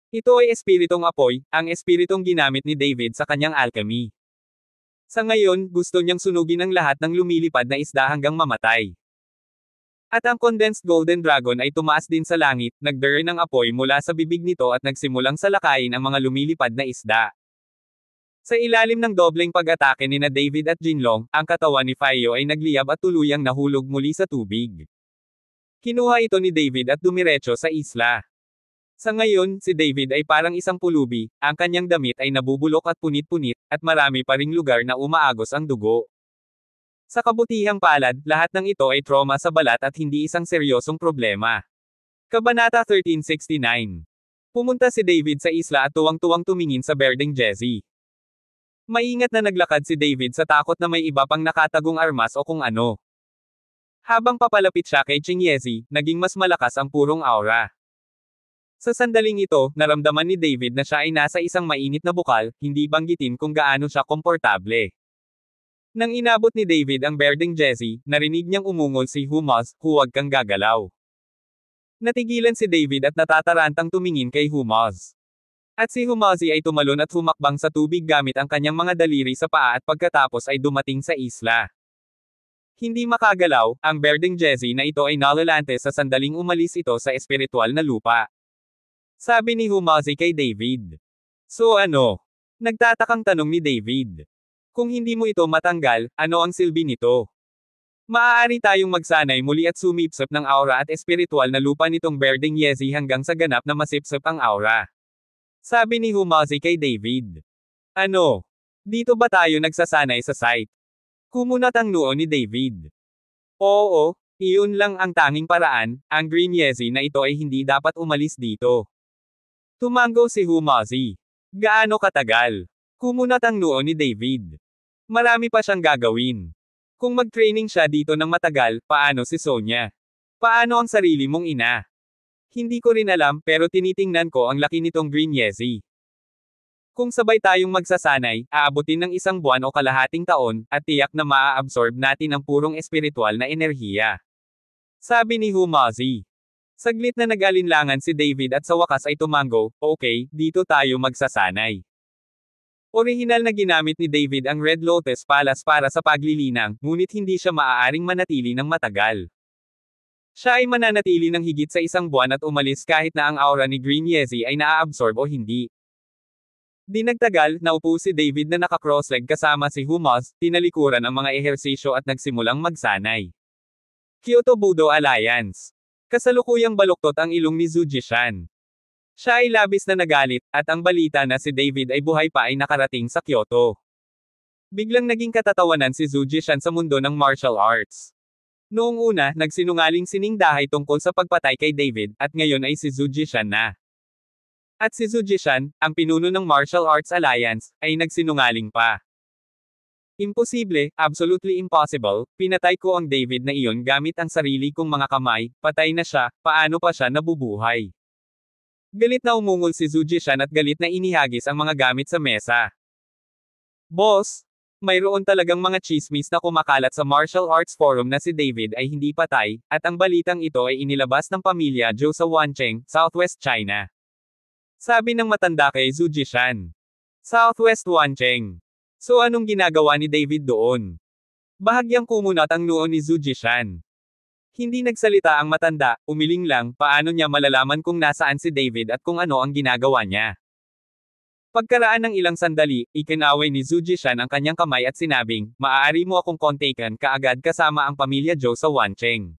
Ito ay espiritong apoy, ang espiritong ginamit ni David sa kanyang alchemy. Sa ngayon, gusto niyang sunugin ang lahat ng lumilipad na isda hanggang mamatay. At ang condensed golden dragon ay tumaas din sa langit, nagdurr ng apoy mula sa bibig nito at nagsimulang salakayin ang mga lumilipad na isda. Sa ilalim ng dobleng pag-atake nina David at Jinlong, ang katawan ni Fiyo ay nagliyab at tuluyang nahulog muli sa tubig. Kinuha ito ni David at dumiretso sa isla. Sa ngayon, si David ay parang isang pulubi, ang kanyang damit ay nabubulok at punit-punit, at marami pa ring lugar na umaagos ang dugo. Sa kabutihang palad, lahat ng ito ay trauma sa balat at hindi isang seryosong problema. Kabanata 1369. Pumunta si David sa isla at tuwang-tuwang tumingin sa Berdeng Jesse. Maingat na naglakad si David sa takot na may iba pang nakatagong armas o kung ano. Habang papalapit siya kay Chingyezi, naging mas malakas ang purong aura. Sa sandaling ito, naramdaman ni David na siya ay nasa isang mainit na bukal, hindi banggitin kung gaano siya komportable. Nang inabot ni David ang Berdeng Jesse, narinig niyang umungol si Humaz, "Huwag kang gagalaw." Natigilan si David at natatarantang tumingin kay Humaz. At si Humazi ay tumalon at humakbang sa tubig gamit ang kanyang mga daliri sa paa at pagkatapos ay dumating sa isla. Hindi makagalaw, ang Berdeng Jesse na ito ay nalalante sa sandaling umalis ito sa espiritual na lupa. Sabi ni Humazi kay David. So ano? Nagtatakang tanong ni David. Kung hindi mo ito matanggal, ano ang silbi nito? Maaari tayong magsanay muli at sumipsip ng aura at espiritual na lupa nitong Berdeng Jesse hanggang sa ganap na masipsip ang aura. Sabi ni Humazi kay David. Ano? Dito ba tayo nagsasanay sa site? Kumunat ang noo ni David. Oo, iyon lang ang tanging paraan, ang Green Jesse na ito ay hindi dapat umalis dito. Tumango si Humazi. Gaano katagal? Kumunat ang noo ni David. Marami pa siyang gagawin. Kung mag-training siya dito ng matagal, paano si Sonia? Paano ang sarili mong ina? Hindi ko rin alam pero tinitingnan ko ang laki nitong Green Jesse. Kung sabay tayong magsasanay, aabutin ng 1 buwan o kalahating taon, at tiyak na maa-absorb natin ang purong espiritual na enerhiya. Sabi ni Humazi. Saglit na nag-alinlangan si David at sa wakas ay tumango, okay, dito tayo magsasanay. Orihinal na ginamit ni David ang Red Lotus Palace para sa paglilinang, ngunit hindi siya maaaring manatili ng matagal. Siya ay mananatili ng higit sa 1 buwan at umalis kahit na ang aura ni Green Jesse ay naa-absorb o hindi. Di nagtagal, naupo si David na naka-crossleg kasama si Humaz, tinalikuran ang mga ehersisyo at nagsimulang magsanay. Kyoto Budo Alliance. Kasalukuyang baluktot ang ilong ni Zhu Jishan. Siya ay labis na nagalit, at ang balita na si David ay buhay pa ay nakarating sa Kyoto. Biglang naging katatawanan si Zhu Jishan sa mundo ng martial arts. Noong una, nagsinungaling si Ning Dahay tungkol sa pagpatay kay David, at ngayon ay si Zhu Jishan na. At si Zhu Jishan, ang pinuno ng Martial Arts Alliance, ay nagsinungaling pa. Imposible, absolutely impossible, pinatay ko ang David na iyon gamit ang sarili kong mga kamay, patay na siya, paano pa siya nabubuhay? Galit na umungol si Zhu Jishan at galit na inihagis ang mga gamit sa mesa. Boss, mayroon talagang mga chismis na kumakalat sa martial arts forum na si David ay hindi patay, at ang balitang ito ay inilabas ng pamilya Zhou sa Wancheng, Southwest China. Sabi ng matanda kay Zhu Jishan. Southwest Wancheng. So anong ginagawa ni David doon? Bahagyang kumunat ang noo ni Zhu Jishan. Hindi nagsalita ang matanda, umiling lang, paano niya malalaman kung nasaan si David at kung ano ang ginagawa niya. Pagkaraan ng ilang sandali, ikinaway ni Zhu Jishan ang kanyang kamay at sinabing, maaari mo akong kontakan kaagad kasama ang pamilya Zhou sa Wancheng.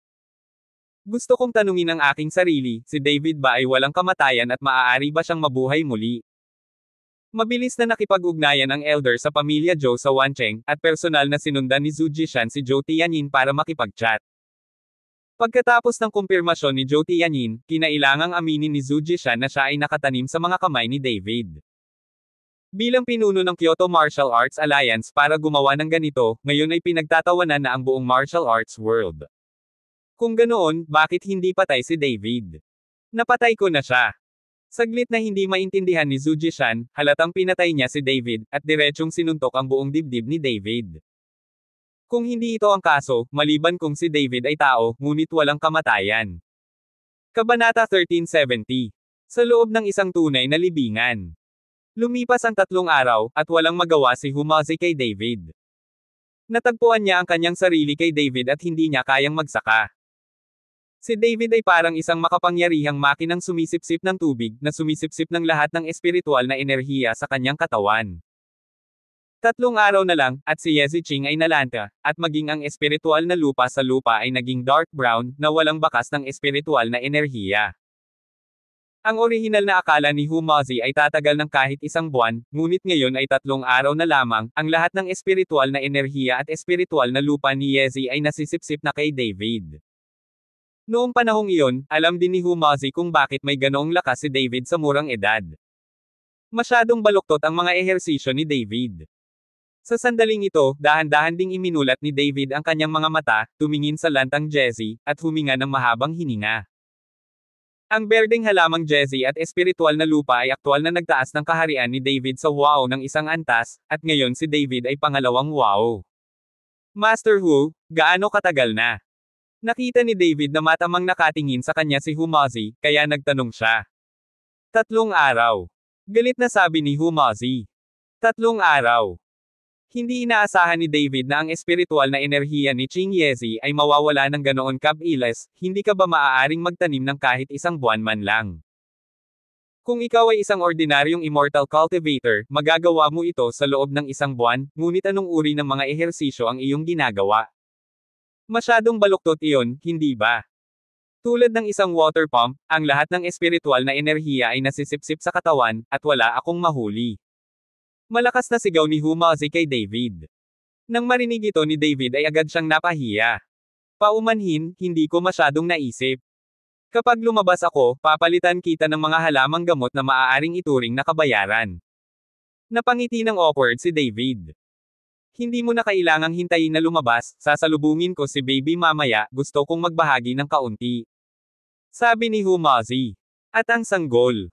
Gusto kong tanungin ang aking sarili, si David ba ay walang kamatayan at maaari ba siyang mabuhay muli? Mabilis na nakipag-ugnayan ang elder sa pamilya Zhou sa Wancheng, at personal na sinundan ni Zhu Jishan si Zhou Tianyin para makipag-chat. Pagkatapos ng kumpirmasyon ni Zhou Tianyin, kinailangang aminin ni Zhu Jishan na siya ay nakatanim sa mga kamay ni David. Bilang pinuno ng Kyoto Martial Arts Alliance para gumawa ng ganito, ngayon ay pinagtatawanan na ang buong martial arts world. Kung ganoon, bakit hindi patay si David? Napatay ko na siya. Saglit na hindi maintindihan ni Zhu Jishan, halatang pinatay niya si David, at diretsyong sinuntok ang buong dibdib ni David. Kung hindi ito ang kaso, maliban kung si David ay tao, ngunit walang kamatayan. Kabanata 1370. Sa loob ng isang tunay na libingan. Lumipas ang 3 araw, at walang magawa si Humazi kay David. Natagpuan niya ang kanyang sarili kay David at hindi niya kayang magsaka. Si David ay parang isang makapangyarihang makinang sumisipsip ng tubig, na sumisipsip ng lahat ng espiritual na enerhiya sa kanyang katawan. Tatlong araw na lang, at si Yeziching ay nalanta, at maging ang espiritual na lupa sa lupa ay naging dark brown, na walang bakas ng espiritual na enerhiya. Ang orihinal na akala ni Humazi ay tatagal ng kahit isang buwan, ngunit ngayon ay 3 araw na lamang, ang lahat ng espiritual na enerhiya at espiritual na lupa ni Yezi ay nasisipsip na kay David. Noong panahong iyon, alam din ni Humazi kung bakit may ganoong lakas si David sa murang edad. Masyadong baluktot ang mga ehersisyo ni David. Sa sandaling ito, dahan-dahan ding iminulat ni David ang kanyang mga mata, tumingin sa lantang Jesse, at huminga ng mahabang hininga. Ang berdeng halamang Jesse at espiritual na lupa ay aktwal na nagtaas ng kaharian ni David sa wow ng isang antas, at ngayon si David ay pangalawang wow. Master Hu, gaano katagal na? Nakita ni David na matamang nakatingin sa kanya si Humazi, kaya nagtanong siya. 3 araw. Galit na sabi ni Humazi. 3 araw. Hindi inaasahan ni David na ang espiritual na enerhiya ni Ching Yezi ay mawawala ng ganoon kabilis, hindi ka ba maaaring magtanim ng kahit isang buwan man lang? Kung ikaw ay isang ordinaryong immortal cultivator, magagawa mo ito sa loob ng isang buwan, ngunit anong uri ng mga ehersisyo ang iyong ginagawa? Masyadong baluktot iyon, hindi ba? Tulad ng isang water pump, ang lahat ng espiritual na enerhiya ay nasisipsip sa katawan, at wala akong mahuli. Malakas na sigaw ni Humazi kay David. Nang marinig ito ni David ay agad siyang napahiya. Paumanhin, hindi ko masyadong naisip. Kapag lumabas ako, papalitan kita ng mga halamang gamot na maaaring ituring na kabayaran. Napangiti ng awkward si David. Hindi mo na kailangang hintayin na lumabas, sasalubungin ko si baby mamaya, gusto kong magbahagi ng kaunti. Sabi ni Humazi. At ang sanggol.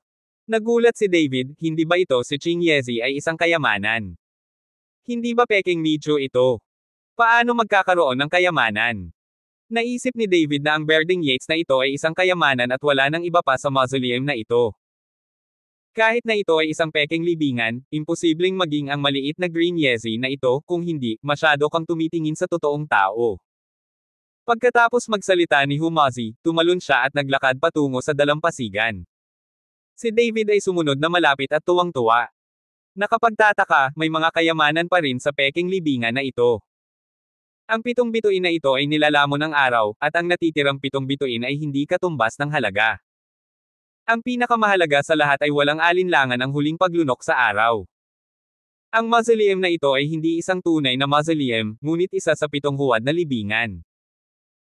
Nagulat si David, hindi ba ito si Ching Yezi ay isang kayamanan? Hindi ba peking nicho ito? Paano magkakaroon ng kayamanan? Naisip ni David na ang Berdeng Yates na ito ay isang kayamanan at wala nang iba pa sa mausoleum na ito. Kahit na ito ay isang peking libingan, imposibleng maging ang maliit na Green Yezi na ito, kung hindi, masyado kang tumitingin sa totoong tao. Pagkatapos magsalita ni Humazi, tumalon siya at naglakad patungo sa dalampasigan. Si David ay sumunod na malapit at tuwang-tuwa. Nakapagtataka, may mga kayamanan pa rin sa peking libingan na ito. Ang 7 bituin na ito ay nilalamon ng araw, at ang natitirang 7 bituin ay hindi katumbas ng halaga. Ang pinakamahalaga sa lahat ay walang alinlangan ang huling paglunok sa araw. Ang mausoleum na ito ay hindi isang tunay na mausoleum, ngunit isa sa 7 huwad na libingan.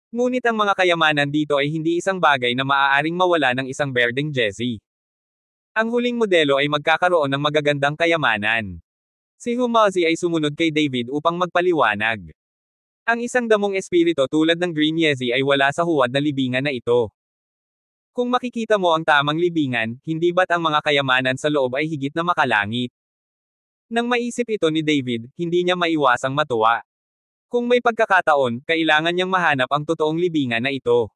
Ngunit ang mga kayamanan dito ay hindi isang bagay na maaaring mawala ng isang Berdeng Jesse. Ang huling modelo ay magkakaroon ng magagandang kayamanan. Si Humazi ay sumunod kay David upang magpaliwanag. Ang isang damong espiritu tulad ng Green Yezi ay wala sa huwad na libingan na ito. Kung makikita mo ang tamang libingan, hindi ba't ang mga kayamanan sa loob ay higit na makalangit? Nang maisip ito ni David, hindi niya maiwasang matuwa. Kung may pagkakataon, kailangan niyang mahanap ang totoong libingan na ito.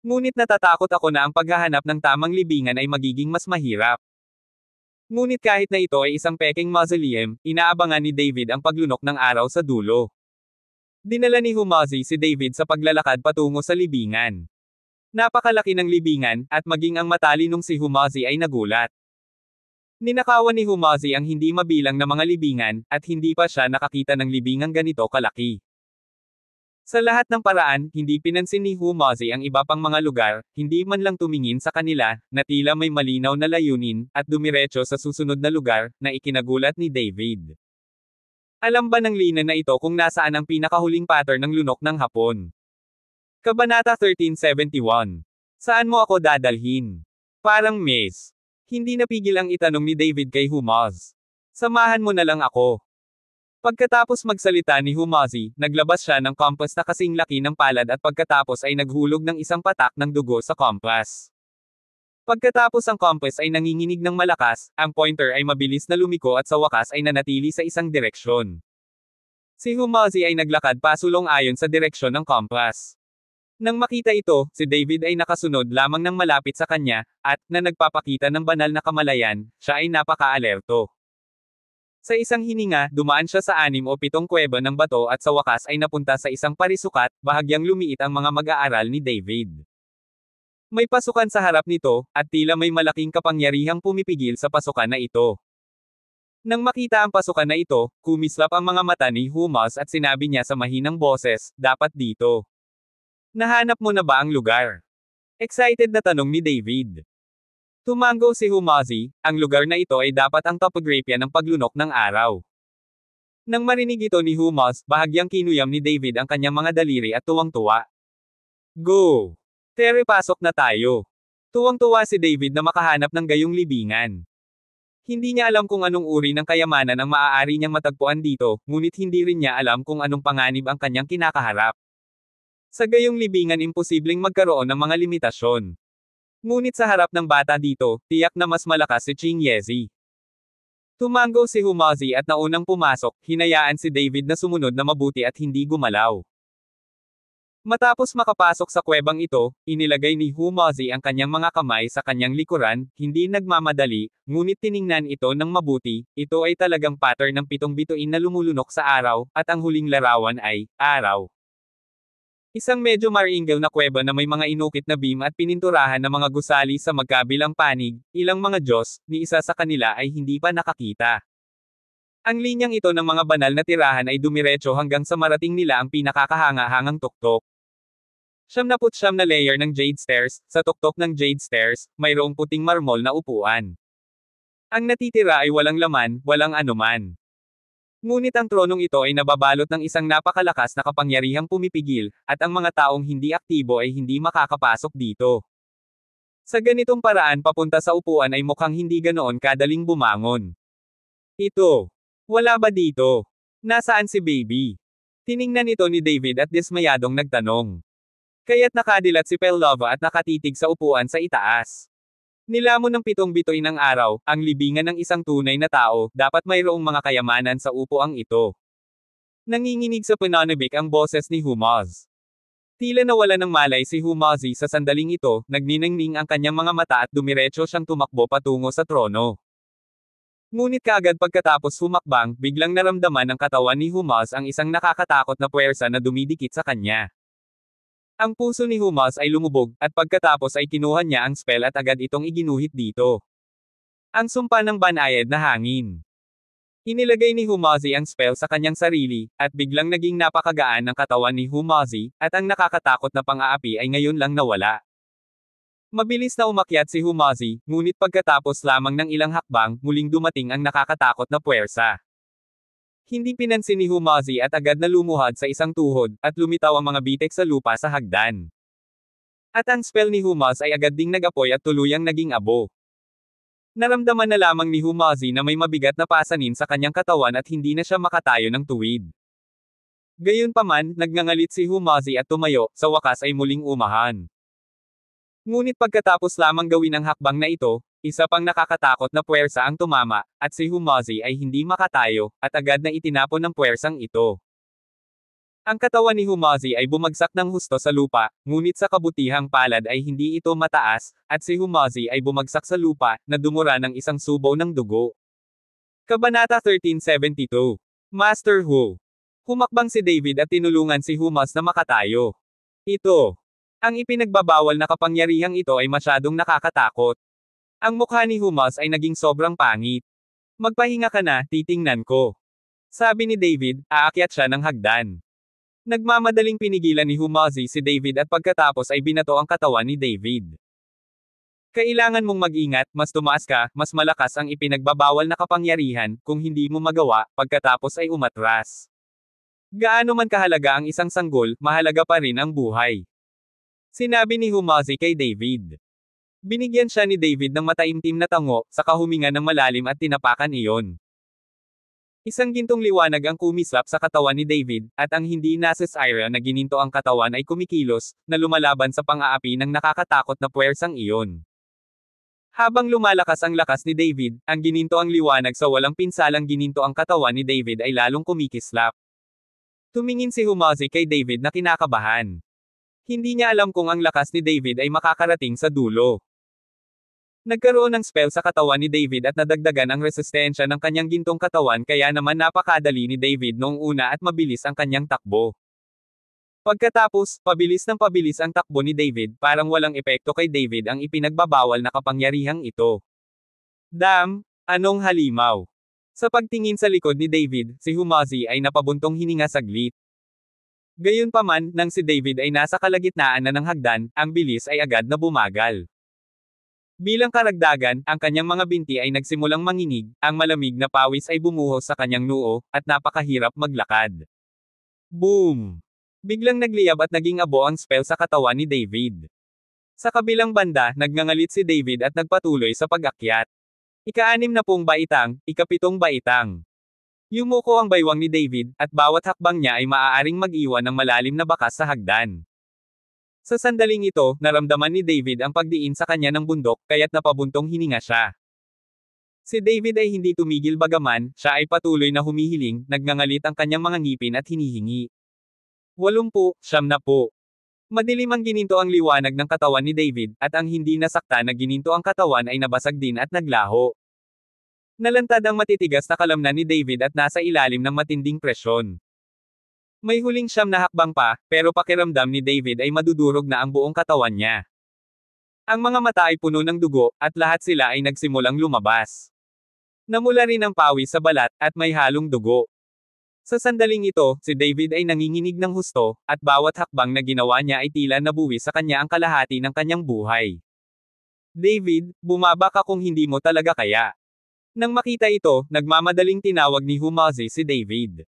Ngunit natatakot ako na ang paghahanap ng tamang libingan ay magiging mas mahirap. Ngunit kahit na ito ay isang peking mausoleum, inaabangan ni David ang paglunok ng araw sa dulo. Dinala ni Humazi si David sa paglalakad patungo sa libingan. Napakalaki ng libingan, at maging ang matalinong si Humazi ay nagulat. Ninakawan ni Humazi ang hindi mabilang na mga libingan, at hindi pa siya nakakita ng libingang ganito kalaki. Sa lahat ng paraan, hindi pinansin ni Humazi ang iba pang mga lugar, hindi man lang tumingin sa kanila, na tila may malinaw na layunin, at dumiretso sa susunod na lugar, na ikinagulat ni David. Alam ba ng Lina na ito kung nasaan ang pinakahuling pattern ng lunok ng hapon? Kabanata 1371. Saan mo ako dadalhin? Parang maze. Hindi napigil ang itanong ni David kay Humaz. Samahan mo na lang ako. Pagkatapos magsalita ni Humazi, naglabas siya ng compass na kasing laki ng palad at pagkatapos ay naghulog ng isang patak ng dugo sa compass. Pagkatapos ang compass ay nanginginig ng malakas, ang pointer ay mabilis na lumiko at sa wakas ay nanatili sa isang direksyon. Si Humazi ay naglakad pasulong ayon sa direksyon ng compass. Nang makita ito, si David ay nakasunod lamang ng malapit sa kanya, at, na nagpapakita ng banal na kamalayan, siya ay napaka-alerto. Sa isang hininga, dumaan siya sa 6 o 7 kuweba ng bato at sa wakas ay napunta sa isang parisukat, bahagyang lumiit ang mga mag-aaral ni David. May pasukan sa harap nito, at tila may malaking kapangyarihang pumipigil sa pasukan na ito. Nang makita ang pasukan na ito, kumislap ang mga mata ni Humaz at sinabi niya sa mahinang boses, dapat dito. Nahanap mo na ba ang lugar? Excited na tanong ni David. Tumango si Humazi, ang lugar na ito ay dapat ang topography ng paglunok ng araw. Nang marinig ito ni Humaz, bahagyang kinuyam ni David ang kanyang mga daliri at tuwang-tuwa. Go! Tere, pasok na tayo. Tuwang-tuwa si David na makahanap ng gayong libingan. Hindi niya alam kung anong uri ng kayamanan ang maaari niyang matagpuan dito, ngunit hindi rin niya alam kung anong panganib ang kanyang kinakaharap. Sa gayong libingan imposibleng magkaroon ng mga limitasyon. Ngunit sa harap ng bata dito, tiyak na mas malakas si Ching Yezi. Tumango si Humazi at naunang pumasok, hinayaan si David na sumunod na mabuti at hindi gumalaw. Matapos makapasok sa kuwebang ito, inilagay ni Humazi ang kanyang mga kamay sa kanyang likuran, hindi nagmamadali, ngunit tiningnan ito ng mabuti, ito ay talagang pattern ng 7 bituin na lumulunok sa araw, at ang huling larawan ay, araw. Isang medyo maringgaw na kuweba na may mga inukit na beam at pininturahan na mga gusali sa magkabilang panig, ilang mga Diyos, ni isa sa kanila ay hindi pa nakakita. Ang linyang ito ng mga banal na tirahan ay dumiretso hanggang sa marating nila ang pinakakahanga-hangang tuktok. 79 na layer ng jade stairs, sa tuktok ng jade stairs, mayroong puting marmol na upuan. Ang natitira ay walang laman, walang anuman. Ngunit ang tronong ito ay nababalot ng isang napakalakas na kapangyarihang pumipigil, at ang mga taong hindi aktibo ay hindi makakapasok dito. Sa ganitong paraan papunta sa upuan ay mukhang hindi ganoon kadaling bumangon. Ito. Wala ba dito? Nasaan si baby? Tiningnan ito ni David at dismayadong nagtanong. Kaya't nakadilat si Pellova at nakatitig sa upuan sa itaas. Nilamon ng 7 bituin ng araw, ang libingan ng isang tunay na tao, dapat mayroong mga kayamanan sa upuang ito. Nanginginig sa pananabik ang boses ni Humaz. Tila nawala ng malay si Humazi sa sandaling ito, nagniningning ang kanyang mga mata at dumiretso siyang tumakbo patungo sa trono. Ngunit kaagad pagkatapos humakbang, biglang naramdaman ng katawan ni Humaz ang isang nakakatakot na puwersa na dumidikit sa kanya. Ang puso ni Humaz ay lumubog, at pagkatapos ay kinuha niya ang spell at agad itong iginuhit dito. Ang sumpa ng banayad na hangin. Inilagay ni Humazi ang spell sa kanyang sarili, at biglang naging napakagaan ng katawan ni Humazi, at ang nakakatakot na pang-aapi ay ngayon lang nawala. Mabilis na umakyat si Humazi, ngunit pagkatapos lamang ng ilang hakbang, muling dumating ang nakakatakot na puwersa. Hindi pinansin ni Humazi at agad na lumuhad sa isang tuhod, at lumitaw ang mga bitek sa lupa sa hagdan. At ang spell ni Humaz ay agad ding nag-apoy at tuluyang naging abo. Naramdaman na lamang ni Humazi na may mabigat na pasanin sa kanyang katawan at hindi na siya makatayo ng tuwid. Gayunpaman, nagngangalit si Humazi at tumayo, sa wakas ay muling umahan. Ngunit pagkatapos lamang gawin ang hakbang na ito, isa pang nakakatakot na puwersa ang tumama, at si Humazi ay hindi makatayo, at agad na itinapon ng puwersang ito. Ang katawan ni Humazi ay bumagsak ng husto sa lupa, ngunit sa kabutihang palad ay hindi ito mataas, at si Humazi ay bumagsak sa lupa, na dumura ng isang subaw ng dugo. Kabanata 1372. Master Hu. Humakbang si David at tinulungan si Humaz na makatayo. Ito. Ang ipinagbabawal na kapangyarihang ito ay masyadong nakakatakot. Ang mukha ni Humaz ay naging sobrang pangit. Magpahinga ka na, titingnan ko. Sabi ni David, aakyat siya ng hagdan. Nagmamadaling pinigilan ni Humazi si David at pagkatapos ay binato ang katawan ni David. Kailangan mong mag-ingat, mas tumaas ka, mas malakas ang ipinagbabawal na kapangyarihan, kung hindi mo magawa, pagkatapos ay umatras. Gaano man kahalaga ang isang sanggol, mahalaga pa rin ang buhay. Sinabi ni Humazi kay David. Binigyan siya ni David ng mataimtim na tango, saka huminga ng malalim at tinapakan iyon. Isang gintong liwanag ang kumislap sa katawan ni David, at ang hindi nasasira na gininto ang katawan ay kumikilos, na lumalaban sa pang-aapi ng nakakatakot na puwersang iyon. Habang lumalakas ang lakas ni David, ang gininto ang liwanag sa walang pinsalang gininto ang katawan ni David ay lalong kumikislap. Tumingin si Humazi kay David na kinakabahan. Hindi niya alam kung ang lakas ni David ay makakarating sa dulo. Nagkaroon ng spell sa katawan ni David at nadagdagan ang resistensya ng kanyang gintong katawan kaya naman napakadali ni David noong una at mabilis ang kanyang takbo. Pagkatapos, pabilis ang takbo ni David, parang walang epekto kay David ang ipinagbabawal na kapangyarihang ito. Anong halimaw? Sa pagtingin sa likod ni David, si Humazi ay napabuntong hininga saglit. Gayunpaman, nang si David ay nasa kalagitnaan na ng hagdan, ang bilis ay agad na bumagal. Bilang karagdagan, ang kanyang mga binti ay nagsimulang manginig, ang malamig na pawis ay bumuhos sa kanyang noo, at napakahirap maglakad. Boom! Biglang nagliyab at naging abo ang spell sa katawan ni David. Sa kabilang banda, nagngangalit si David at nagpatuloy sa pag-akyat. Ika-6 na pong baitang, ika-7 baitang. Yumuko ang baywang ni David, at bawat hakbang niya ay maaaring mag-iwan ng malalim na bakas sa hagdan. Sa sandaling ito, naramdaman ni David ang pagdiin sa kanya ng bundok, kaya't napabuntong hininga siya. Si David ay hindi tumigil bagaman, siya ay patuloy na humihiling, nagngangalit ang kanyang mga ngipin at hinihingi. 80, 90. Madilim ang gininto ang liwanag ng katawan ni David, at ang hindi nasakta na gininto ang katawan ay nabasag din at naglaho. Nalantad ang matitigas na kalamnan ni David at nasa ilalim ng matinding presyon. May huling 9 na hakbang pa, pero pakiramdam ni David ay madudurog na ang buong katawan niya. Ang mga mata ay puno ng dugo, at lahat sila ay nagsimulang lumabas. Namula rin ang pawis sa balat, at may halong dugo. Sa sandaling ito, si David ay nanginginig ng husto, at bawat hakbang na ginawa niya ay tila nabuwi sa kanya ang kalahati ng kanyang buhay. David, bumaba ka kung hindi mo talaga kaya. Nang makita ito, nagmamadaling tinawag ni Humazi si David.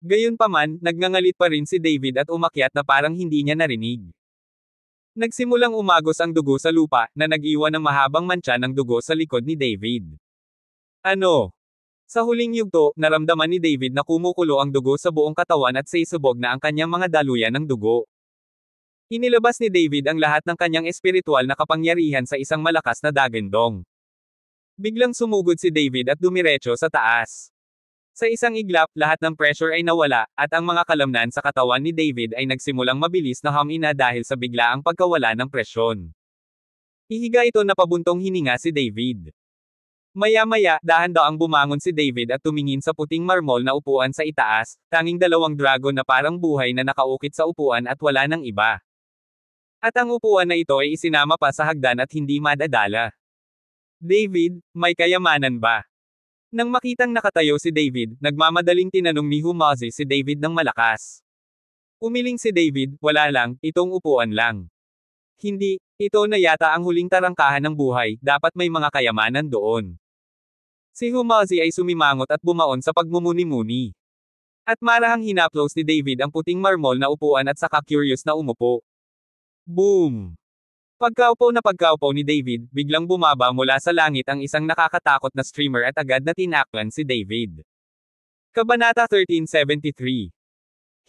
Gayunpaman, nagngangalit pa rin si David at umakyat na parang hindi niya narinig. Nagsimulang umagos ang dugo sa lupa, na nag-iwan ng mahabang mantsa ng dugo sa likod ni David. Ano? Sa huling yugto, naramdaman ni David na kumukulo ang dugo sa buong katawan at saysubog na ang kanyang mga daluyan ng dugo. Inilabas ni David ang lahat ng kanyang espiritual na kapangyarihan sa isang malakas na dagandong. Biglang sumugod si David at dumiretso sa taas. Sa isang iglap, lahat ng pressure ay nawala, at ang mga kalamnan sa katawan ni David ay nagsimulang mabilis na humina dahil sa biglaang pagkawala ng presyon. Ihiga ito na pabuntong hininga si David. Maya-maya, dahan-daang bumangon si David at tumingin sa puting marmol na upuan sa itaas, tanging 2 dragon na parang buhay na nakaukit sa upuan at wala ng iba. At ang upuan na ito ay isinama pa sa hagdan at hindi madadala. David, may kayamanan ba? Nang makitang nakatayo si David, nagmamadaling tinanong ni Humazi si David ng malakas. Umiling si David, wala lang, itong upuan lang. Hindi, ito na yata ang huling tarangkahan ng buhay, dapat may mga kayamanan doon. Si Humazi ay sumimangot at bumaon sa pagmumuni-muni. At marahang hinaplos ni David ang puting marmol na upuan at saka curious na umupo. Boom! Pagkaupo ni David, biglang bumaba mula sa langit ang isang nakakatakot na streamer at agad na tinaklan si David. Kabanata 1373.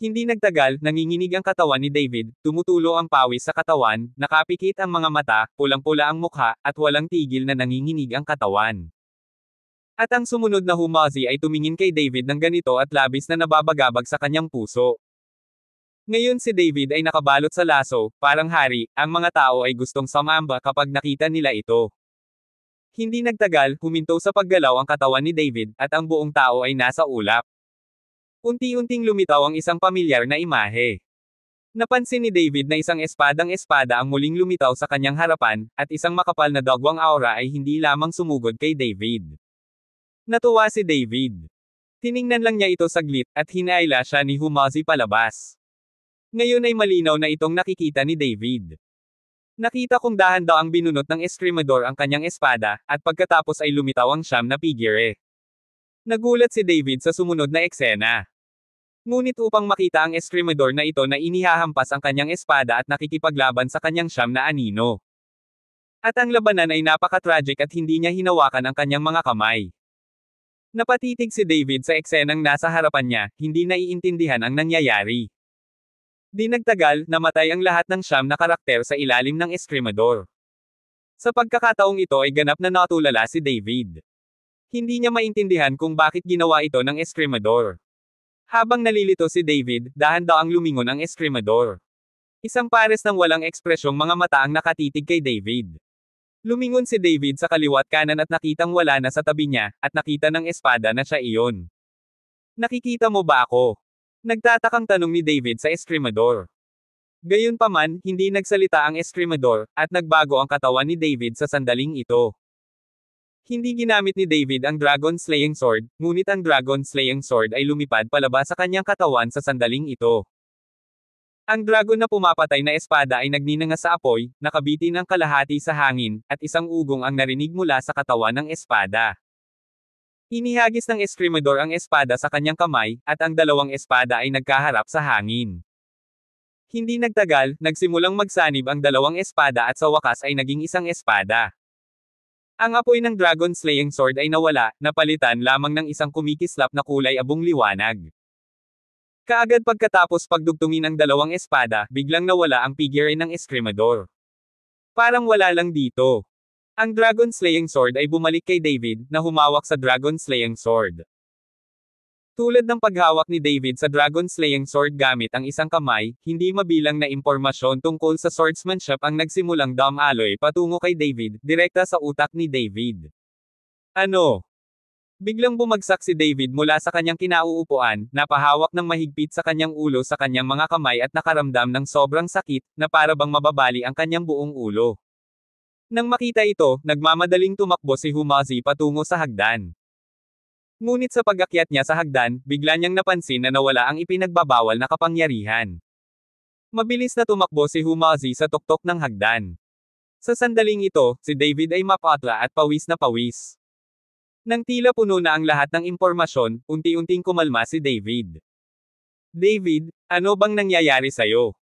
Hindi nagtagal, nanginginig ang katawan ni David, tumutulo ang pawis sa katawan, nakapikit ang mga mata, pulang-pula ang mukha, at walang tigil na nanginginig ang katawan. At ang sumunod na Humazi ay tumingin kay David ng ganito at labis na nababagabag sa kanyang puso. Ngayon si David ay nakabalot sa laso, parang hari, ang mga tao ay gustong sumamba kapag nakita nila ito. Hindi nagtagal, huminto sa paggalaw ang katawan ni David, at ang buong tao ay nasa ulap. Unti-unting lumitaw ang isang pamilyar na imahe. Napansin ni David na isang espadang-espada ang muling lumitaw sa kanyang harapan, at isang makapal na dagwang aura ay hindi lamang sumugod kay David. Natuwa si David. Tiningnan lang niya ito saglit, at hinaila siya ni Humazi palabas. Ngayon ay malinaw na itong nakikita ni David. Nakita kong dahan-daang binunot ng eskrimador ang kanyang espada, at pagkatapos ay lumitaw ang 9 na figure. Nagulat si David sa sumunod na eksena. Ngunit upang makita ang eskrimador na ito na inihahampas ang kanyang espada at nakikipaglaban sa kanyang 9 na anino. At ang labanan ay napaka-tragic at hindi niya hinawakan ang kanyang mga kamay. Napatitig si David sa eksenang nasa harapan niya, hindi naiintindihan ang nangyayari. Di nagtagal, namatay ang lahat ng 9 na karakter sa ilalim ng eskrimador. Sa pagkakataong ito ay ganap na natulala si David. Hindi niya maintindihan kung bakit ginawa ito ng eskrimador. Habang nalilito si David, dahan-daang lumingon ang eskrimador. Isang pares ng walang ekspresyong mga mata ang nakatitig kay David. Lumingon si David sa kaliwa't kanan at nakitang wala na sa tabi niya, at nakita ng espada na siya iyon. Nakikita mo ba ako? Nagtatakang tanong ni David sa eskrimador. Gayunpaman, hindi nagsalita ang eskrimador, at nagbago ang katawan ni David sa sandaling ito. Hindi ginamit ni David ang Dragon Slaying Sword, ngunit ang Dragon Slaying Sword ay lumipad palabas sa kanyang katawan sa sandaling ito. Ang dragon na pumapatay na espada ay nagninanga sa apoy, nakabitin ang kalahati sa hangin, at isang ugong ang narinig mula sa katawan ng espada. Inihagis ng Escrimador ang espada sa kanyang kamay, at ang dalawang espada ay nagkaharap sa hangin. Hindi nagtagal, nagsimulang magsanib ang dalawang espada at sa wakas ay naging isang espada. Ang apoy ng Dragon Slaying Sword ay nawala, napalitan lamang ng isang kumikislap na kulay abong liwanag. Kaagad pagkatapos pagdugtungin ang dalawang espada, biglang nawala ang figure ng Escrimador. Parang wala lang dito. Ang Dragon Slaying Sword ay bumalik kay David, na humawak sa Dragon Slaying Sword. Tulad ng paghawak ni David sa Dragon Slaying Sword gamit ang isang kamay, hindi mabilang na impormasyon tungkol sa swordsmanship ang nagsimulang dumaloy patungo kay David, direkta sa utak ni David. Ano? Biglang bumagsak si David mula sa kanyang kinauupuan, napahawak ng mahigpit sa kanyang ulo sa kanyang mga kamay at nakaramdam ng sobrang sakit, na para bang mababali ang kanyang buong ulo. Nang makita ito, nagmamadaling tumakbo si Humazi patungo sa hagdan. Ngunit sa pag-akyat niya sa hagdan, bigla niyang napansin na nawala ang ipinagbabawal na kapangyarihan. Mabilis na tumakbo si Humazi sa tuktok ng hagdan. Sa sandaling ito, si David ay mapatla at pawis na pawis. Nang tila puno na ang lahat ng impormasyon, unti-unting kumalma si David. David, ano bang nangyayari sa'yo?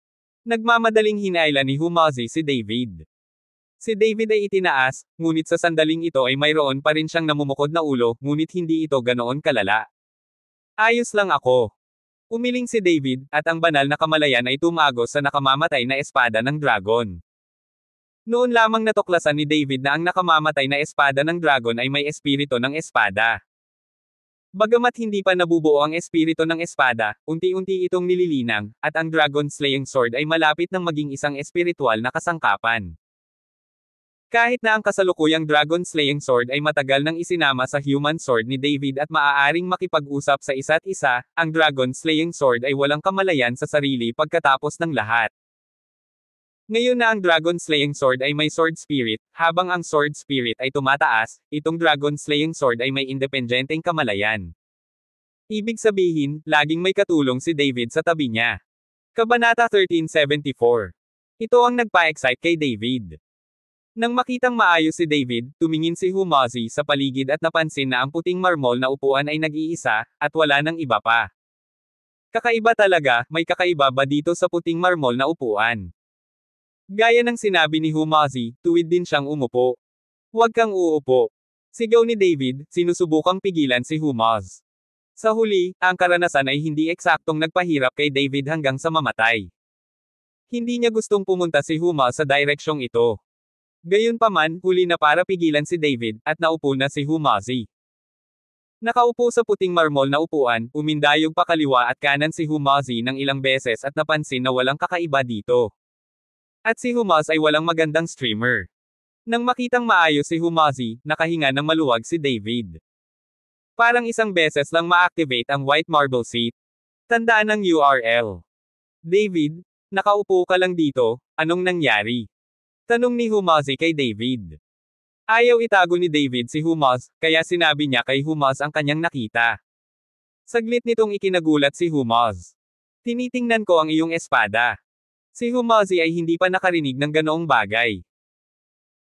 Nagmamadaling hinailan ni Humazi si David. Si David ay itinaas, ngunit sa sandaling ito ay mayroon pa rin siyang namumukod na ulo, ngunit hindi ito ganoon kalala. Ayos lang ako. Umiling si David, at ang banal na kamalayan ay tumagos sa nakamamatay na espada ng dragon. Noon lamang natuklasan ni David na ang nakamamatay na espada ng dragon ay may espiritu ng espada. Bagamat hindi pa nabubuo ang espiritu ng espada, unti-unti itong nililinang, at ang Dragon Slaying Sword ay malapit ng maging isang espiritual na kasangkapan. Kahit na ang kasalukuyang Dragon Slaying Sword ay matagal nang isinama sa Human Sword ni David at maaaring makipag-usap sa isa't isa, ang Dragon Slaying Sword ay walang kamalayan sa sarili pagkatapos ng lahat. Ngayon na ang Dragon Slaying Sword ay may Sword Spirit, habang ang Sword Spirit ay tumataas, itong Dragon Slaying Sword ay may independenteng kamalayan. Ibig sabihin, laging may katulong si David sa tabi niya. Kabanata 1374. Ito ang nagpa-excite kay David. Nang makitang maayos si David, tumingin si Humazi sa paligid at napansin na ang puting marmol na upuan ay nag-iisa, at wala nang iba pa. Kakaiba talaga, may kakaiba ba dito sa puting marmol na upuan? Gaya ng sinabi ni Humazi, tuwid din siyang umupo. Huwag kang uupo. Sigaw ni David, sinusubukang pigilan si Humaz. Sa huli, ang karanasan ay hindi eksaktong nagpahirap kay David hanggang sa mamatay. Hindi niya gustong pumunta si Humaz sa direksyong ito. Gayunpaman, huli na para pigilan si David, at naupo na si Humazi. Nakaupo sa puting marmol na upuan, umindayog pa kaliwa at kanan si Humazi ng ilang beses at napansin na walang kakaiba dito. At si Humaz ay walang magandang streamer. Nang makitang maayos si Humazi, nakahinga ng maluwag si David. Parang isang beses lang ma-activate ang white marble seat. Tandaan ang URL. David, nakaupo ka lang dito, anong nangyari? Tanong ni Humazi kay David. Ayaw itago ni David si Humaz, kaya sinabi niya kay Humaz ang kanyang nakita. Saglit nitong ikinagulat si Humaz. Tinitingnan ko ang iyong espada. Si Humazi ay hindi pa nakarinig ng ganoong bagay.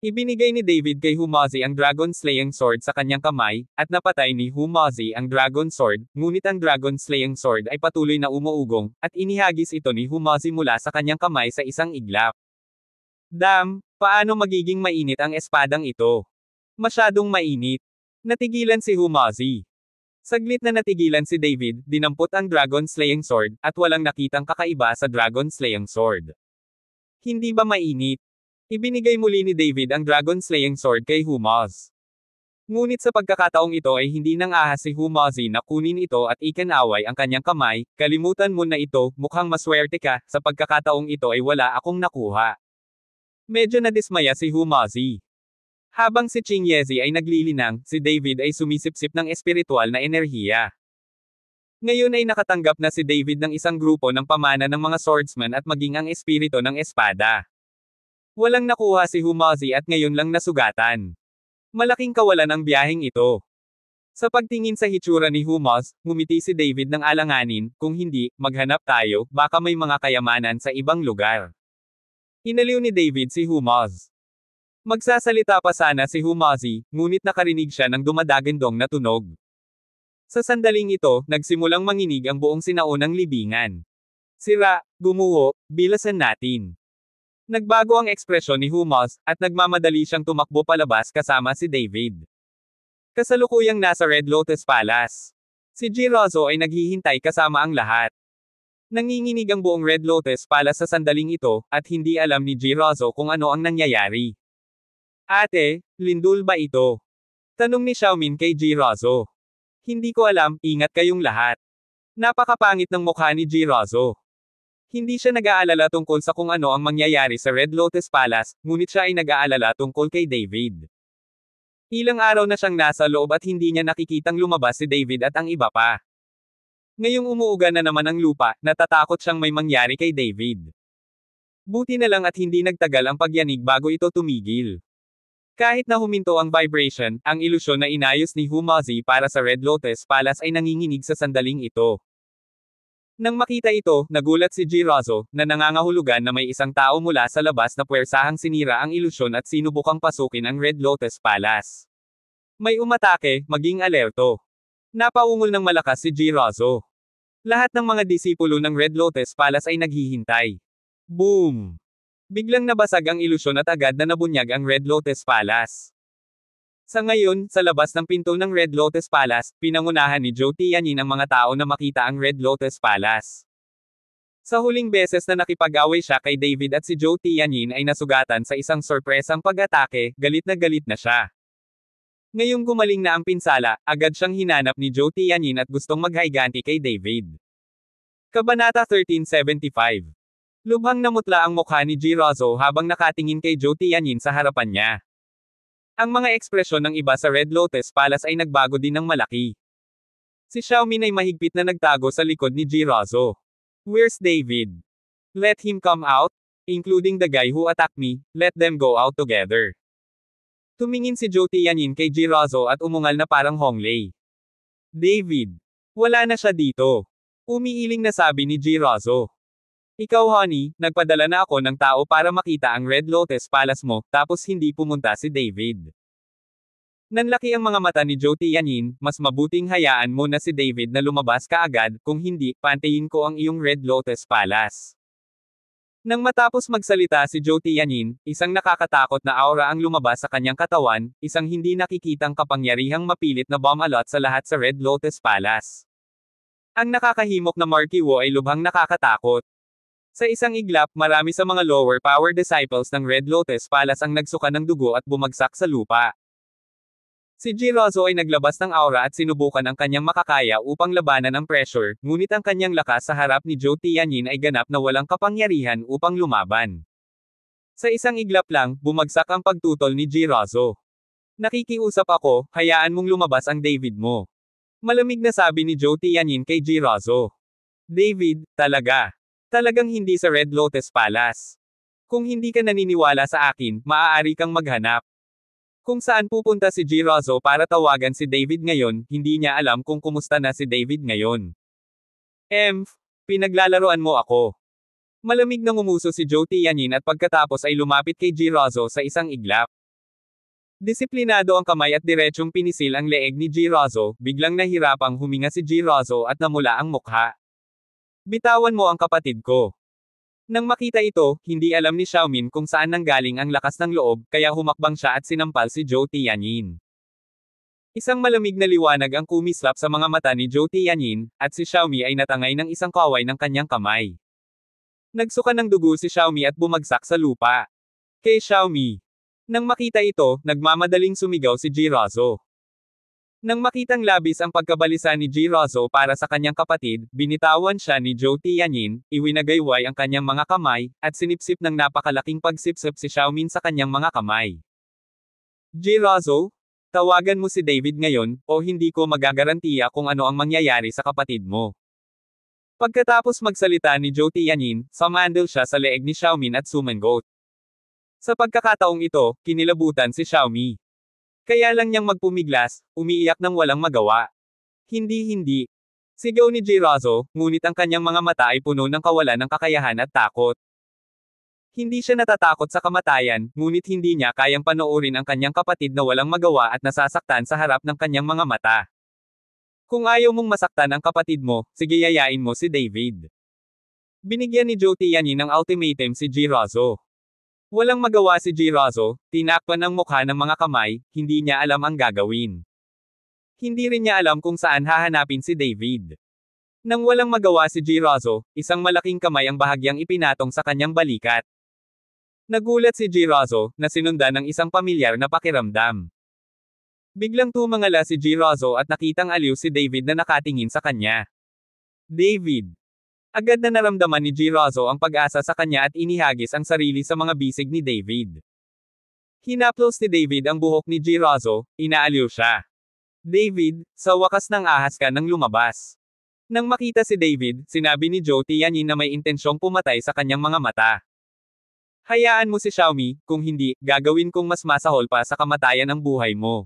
Ibinigay ni David kay Humazi ang Dragon Slaying Sword sa kanyang kamay, at napatay ni Humazi ang Dragon Sword, ngunit ang Dragon Slaying Sword ay patuloy na umuugong, at inihagis ito ni Humazi mula sa kanyang kamay sa isang iglap. Damn, paano magiging mainit ang espadang ito? Masyadong mainit. Natigilan si Humazi. Saglit na natigilan si David, dinampot ang Dragon Slaying Sword, at walang nakitang kakaiba sa Dragon Slaying Sword. Hindi ba mainit? Ibinigay muli ni David ang Dragon Slaying Sword kay Humaz. Ngunit sa pagkakataong ito ay hindi nang ahas si Humazi na kunin ito at ikanaway ang kanyang kamay, kalimutan mo na ito, mukhang maswerte ka, sa pagkakataong ito ay wala akong nakuha. Medyo nadismaya si Humazi. Habang si Chingyezi ay naglilinang, si David ay sumisipsip ng espiritual na enerhiya. Ngayon ay nakatanggap na si David ng isang grupo ng pamana ng mga swordsman at maging ang espiritu ng espada. Walang nakuha si Humazi at ngayon lang nasugatan. Malaking kawalan ang biyaheng ito. Sa pagtingin sa hitsura ni Humos, ngumiti si David ng alanganin, kung hindi, maghanap tayo, baka may mga kayamanan sa ibang lugar. Inaliw ni David si Humos. Magsasalita pa sana si Humosi, ngunit nakarinig siya ng dumadagandong na tunog. Sa sandaling ito, nagsimulang manginig ang buong sinaunang libingan. Sira, gumuho, bilasan natin. Nagbago ang ekspresyon ni Humos, at nagmamadali siyang tumakbo palabas kasama si David. Kasalukuyang nasa Red Lotus Palace. Si Girozo ay naghihintay kasama ang lahat. Nanginginig ang buong Red Lotus Palace sa sandaling ito, at hindi alam ni Girozo kung ano ang nangyayari. Ate, lindol ba ito? Tanong ni Xiaomin kay Girozo. Hindi ko alam, ingat kayong lahat. Napakapangit ng mukha ni Girozo. Hindi siya nag-aalala tungkol sa kung ano ang mangyayari sa Red Lotus Palace, ngunit siya ay nag-aalala tungkol kay David. Ilang araw na siyang nasa loob at hindi niya nakikitang lumabas si David at ang iba pa. Ngayong umuuga na naman ang lupa, natatakot siyang may mangyari kay David. Buti na lang at hindi nagtagal ang pagyanig bago ito tumigil. Kahit na huminto ang vibration, ang ilusyon na inayos ni Humosi para sa Red Lotus Palace ay nanginginig sa sandaling ito. Nang makita ito, nagulat si Girozo, na nangangahulugan na may isang tao mula sa labas na puwersahang sinira ang ilusyon at sinubukang pasukin ang Red Lotus Palace. May umatake, maging alerto. Napaungol ng malakas si Girozo. Lahat ng mga disipulo ng Red Lotus Palace ay naghihintay. Boom! Biglang nabasag ang ilusyon at agad na nabunyag ang Red Lotus Palace. Sa ngayon, sa labas ng pinto ng Red Lotus Palace, pinangunahan ni Zhou Tianyin ang mga tao na makita ang Red Lotus Palace. Sa huling beses na nakipag-away siya kay David at si Zhou Tianyin ay nasugatan sa isang sorpresang pag-atake, galit na siya. Ngayong gumaling na ang pinsala, agad siyang hinanap ni Zhou Tianyin at gustong maghayganti kay David. Kabanata 1375. Lubhang namutla ang mukha ni Girozo habang nakatingin kay Zhou Tianyin sa harapan niya. Ang mga ekspresyon ng iba sa Red Lotus Palace ay nagbago din ng malaki. Si Xiaomin ay mahigpit na nagtago sa likod ni Girozo. Where's David? Let him come out, including the guy who attacked me, let them go out together. Tumingin si Zhou Tianyin kay Girozo at umungal na parang Honglei. David. Wala na siya dito. Umiiling na sabi ni Girozo. Ikaw honey, nagpadala na ako ng tao para makita ang Red Lotus Palace mo, tapos hindi pumunta si David. Nanlaki ang mga mata ni Zhou Tianyin, mas mabuting hayaan mo na si David na lumabas kaagad, kung hindi, pantayin ko ang iyong Red Lotus Palace. Nang matapos magsalita si Zhou Tianyin, isang nakakatakot na aura ang lumabas sa kanyang katawan, isang hindi nakikitang kapangyarihang mapilit na bomb-alot sa lahat sa Red Lotus Palace. Ang nakakahimok na Marquis Wu ay lubhang nakakatakot. Sa isang iglap, marami sa mga lower power disciples ng Red Lotus Palace ang nagsuka ng dugo at bumagsak sa lupa. Si Girozo ay naglabas ng aura at sinubukan ang kanyang makakaya upang labanan ang pressure, ngunit ang kanyang lakas sa harap ni Zhou Tianyin ay ganap na walang kapangyarihan upang lumaban. Sa isang iglap lang, bumagsak ang pagtutol ni Girozo. Nakikiusap ako, hayaan mong lumabas ang David mo. Malamig na sabi ni Zhou Tianyin kay Girozo. David, talaga. Talagang hindi sa Red Lotus Palace. Kung hindi ka naniniwala sa akin, maaari kang maghanap. Kung saan pupunta si Girozo para tawagan si David ngayon, hindi niya alam kung kumusta na si David ngayon. Pinaglalaroan mo ako. Malamig na ngumuso si Zhou Tianyin at pagkatapos ay lumapit kay Girozo sa isang iglap. Disiplinado ang kamay at diretsyong pinisil ang leeg ni Girozo, biglang nahirapang huminga si Girozo at namula ang mukha. Bitawan mo ang kapatid ko. Nang makita ito, hindi alam ni Xiaomin kung saan nanggaling ang lakas ng loob, kaya humakbang siya at sinampal si Zhou Tianyin. Isang malamig na liwanag ang kumislap sa mga mata ni Zhou Tianyin, at si Xiaomi ay natangay ng isang kaway ng kanyang kamay. Nagsuka ng dugo si Xiaomi at bumagsak sa lupa. Kay Xiaomi. Nang makita ito, nagmamadaling sumigaw si Girozo. Nang makitang labis ang pagkabalisa ni Girozo para sa kanyang kapatid, binitawan siya ni Zhou Tianyin, iwinagayway ang kanyang mga kamay, at sinipsip ng napakalaking pagsipsip si Xiaomin sa kanyang mga kamay. Girozo, tawagan mo si David ngayon, o hindi ko magagarantiya kung ano ang mangyayari sa kapatid mo. Pagkatapos magsalita ni Zhou Tianyin, sumandal siya sa leeg ni Xiaomin at sumangot. Sa pagkakataong ito, kinilabutan si Xiaomi. Kaya lang niyang magpumiglas, umiiyak ng walang magawa. Hindi. Sigaw ni Jirazo, ngunit ang kanyang mga mata ay puno ng kawalan ng kakayahan at takot. Hindi siya natatakot sa kamatayan, ngunit hindi niya kayang panoorin ang kanyang kapatid na walang magawa at nasasaktan sa harap ng kanyang mga mata. Kung ayaw mong masaktan ang kapatid mo, sige yayain mo si David. Binigyan ni Joe Tianyin ng ultimatum si Jirazo. Walang magawa si Jirazo, tinakpan ang mukha ng mga kamay, hindi niya alam ang gagawin. Hindi rin niya alam kung saan hahanapin si David. Nang walang magawa si Jirazo, isang malaking kamay ang bahagyang ipinatong sa kanyang balikat. Nagulat si Jirazo, na sinundan ng isang pamilyar na pakiramdam. Biglang tumangala si Jirazo at nakitang aliw si David na nakatingin sa kanya. David. Agad na naramdaman ni Jirazo ang pag-asa sa kanya at inihagis ang sarili sa mga bisig ni David. Hinaplos ni David ang buhok ni Jirazo, inaaliw siya. David, sa wakas nang ahas ka nang lumabas. Nang makita si David, sinabi ni Joe Tianyin na may intensyong pumatay sa kanyang mga mata. Hayaan mo si Xiaomi, kung hindi, gagawin kong mas masahol pa sa kamatayan ang buhay mo.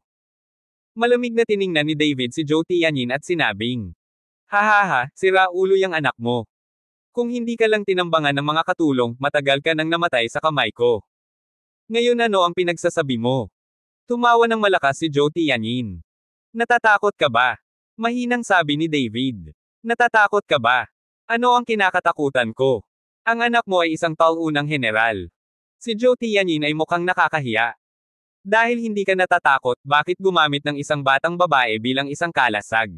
Malamig na tiningnan ni David si Joe Tianyin at sinabing, hahaha, sira ulo yang anak mo. Kung hindi ka lang tinambangan ng mga katulong, matagal ka nang namatay sa kamay ko. Ngayon ano ang pinagsasabi mo? Tumawa ng malakas si Joe Tianyin. Natatakot ka ba? Mahinang sabi ni David. Natatakot ka ba? Ano ang kinakatakutan ko? Ang anak mo ay isang taunang general. Si Joe Tianyin ay mukhang nakakahiya. Dahil hindi ka natatakot, bakit gumamit ng isang batang babae bilang isang kalasag?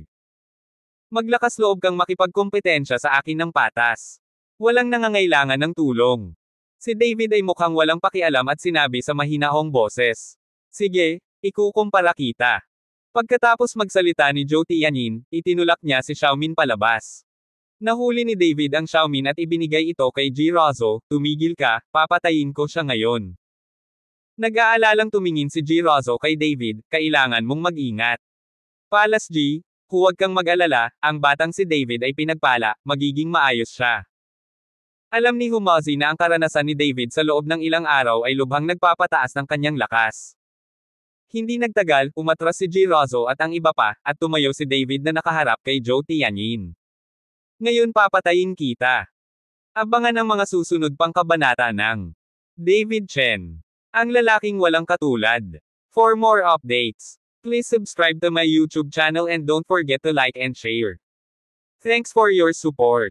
Maglakas loob kang makipagkompetensya sa akin ng patas. Walang nangangailangan ng tulong. Si David ay mukhang walang pakialam at sinabi sa mahinahong boses. Sige, ikukumpara kita. Pagkatapos magsalita ni Joe Tianyin, itinulak niya si Xiaomin palabas. Nahuli ni David ang Xiaomin at ibinigay ito kay Jirazo, tumigil ka, papatayin ko siya ngayon. Nag-aalalang tumingin si Jirazo kay David, kailangan mong mag-ingat. Palas G, huwag kang mag-alala, ang batang si David ay pinagpala, magiging maayos siya. Alam ni Humazi na ang karanasan ni David sa loob ng ilang araw ay lubhang nagpapataas ng kanyang lakas. Hindi nagtagal, umatras si Jirazo at ang iba pa, at tumayo si David na nakaharap kay Joe Tianyin. Ngayon papatayin kita. Abangan ang mga susunod pang kabanata ng David Chen, ang lalaking walang katulad. For more updates, please subscribe to my YouTube channel and don't forget to like and share. Thanks for your support.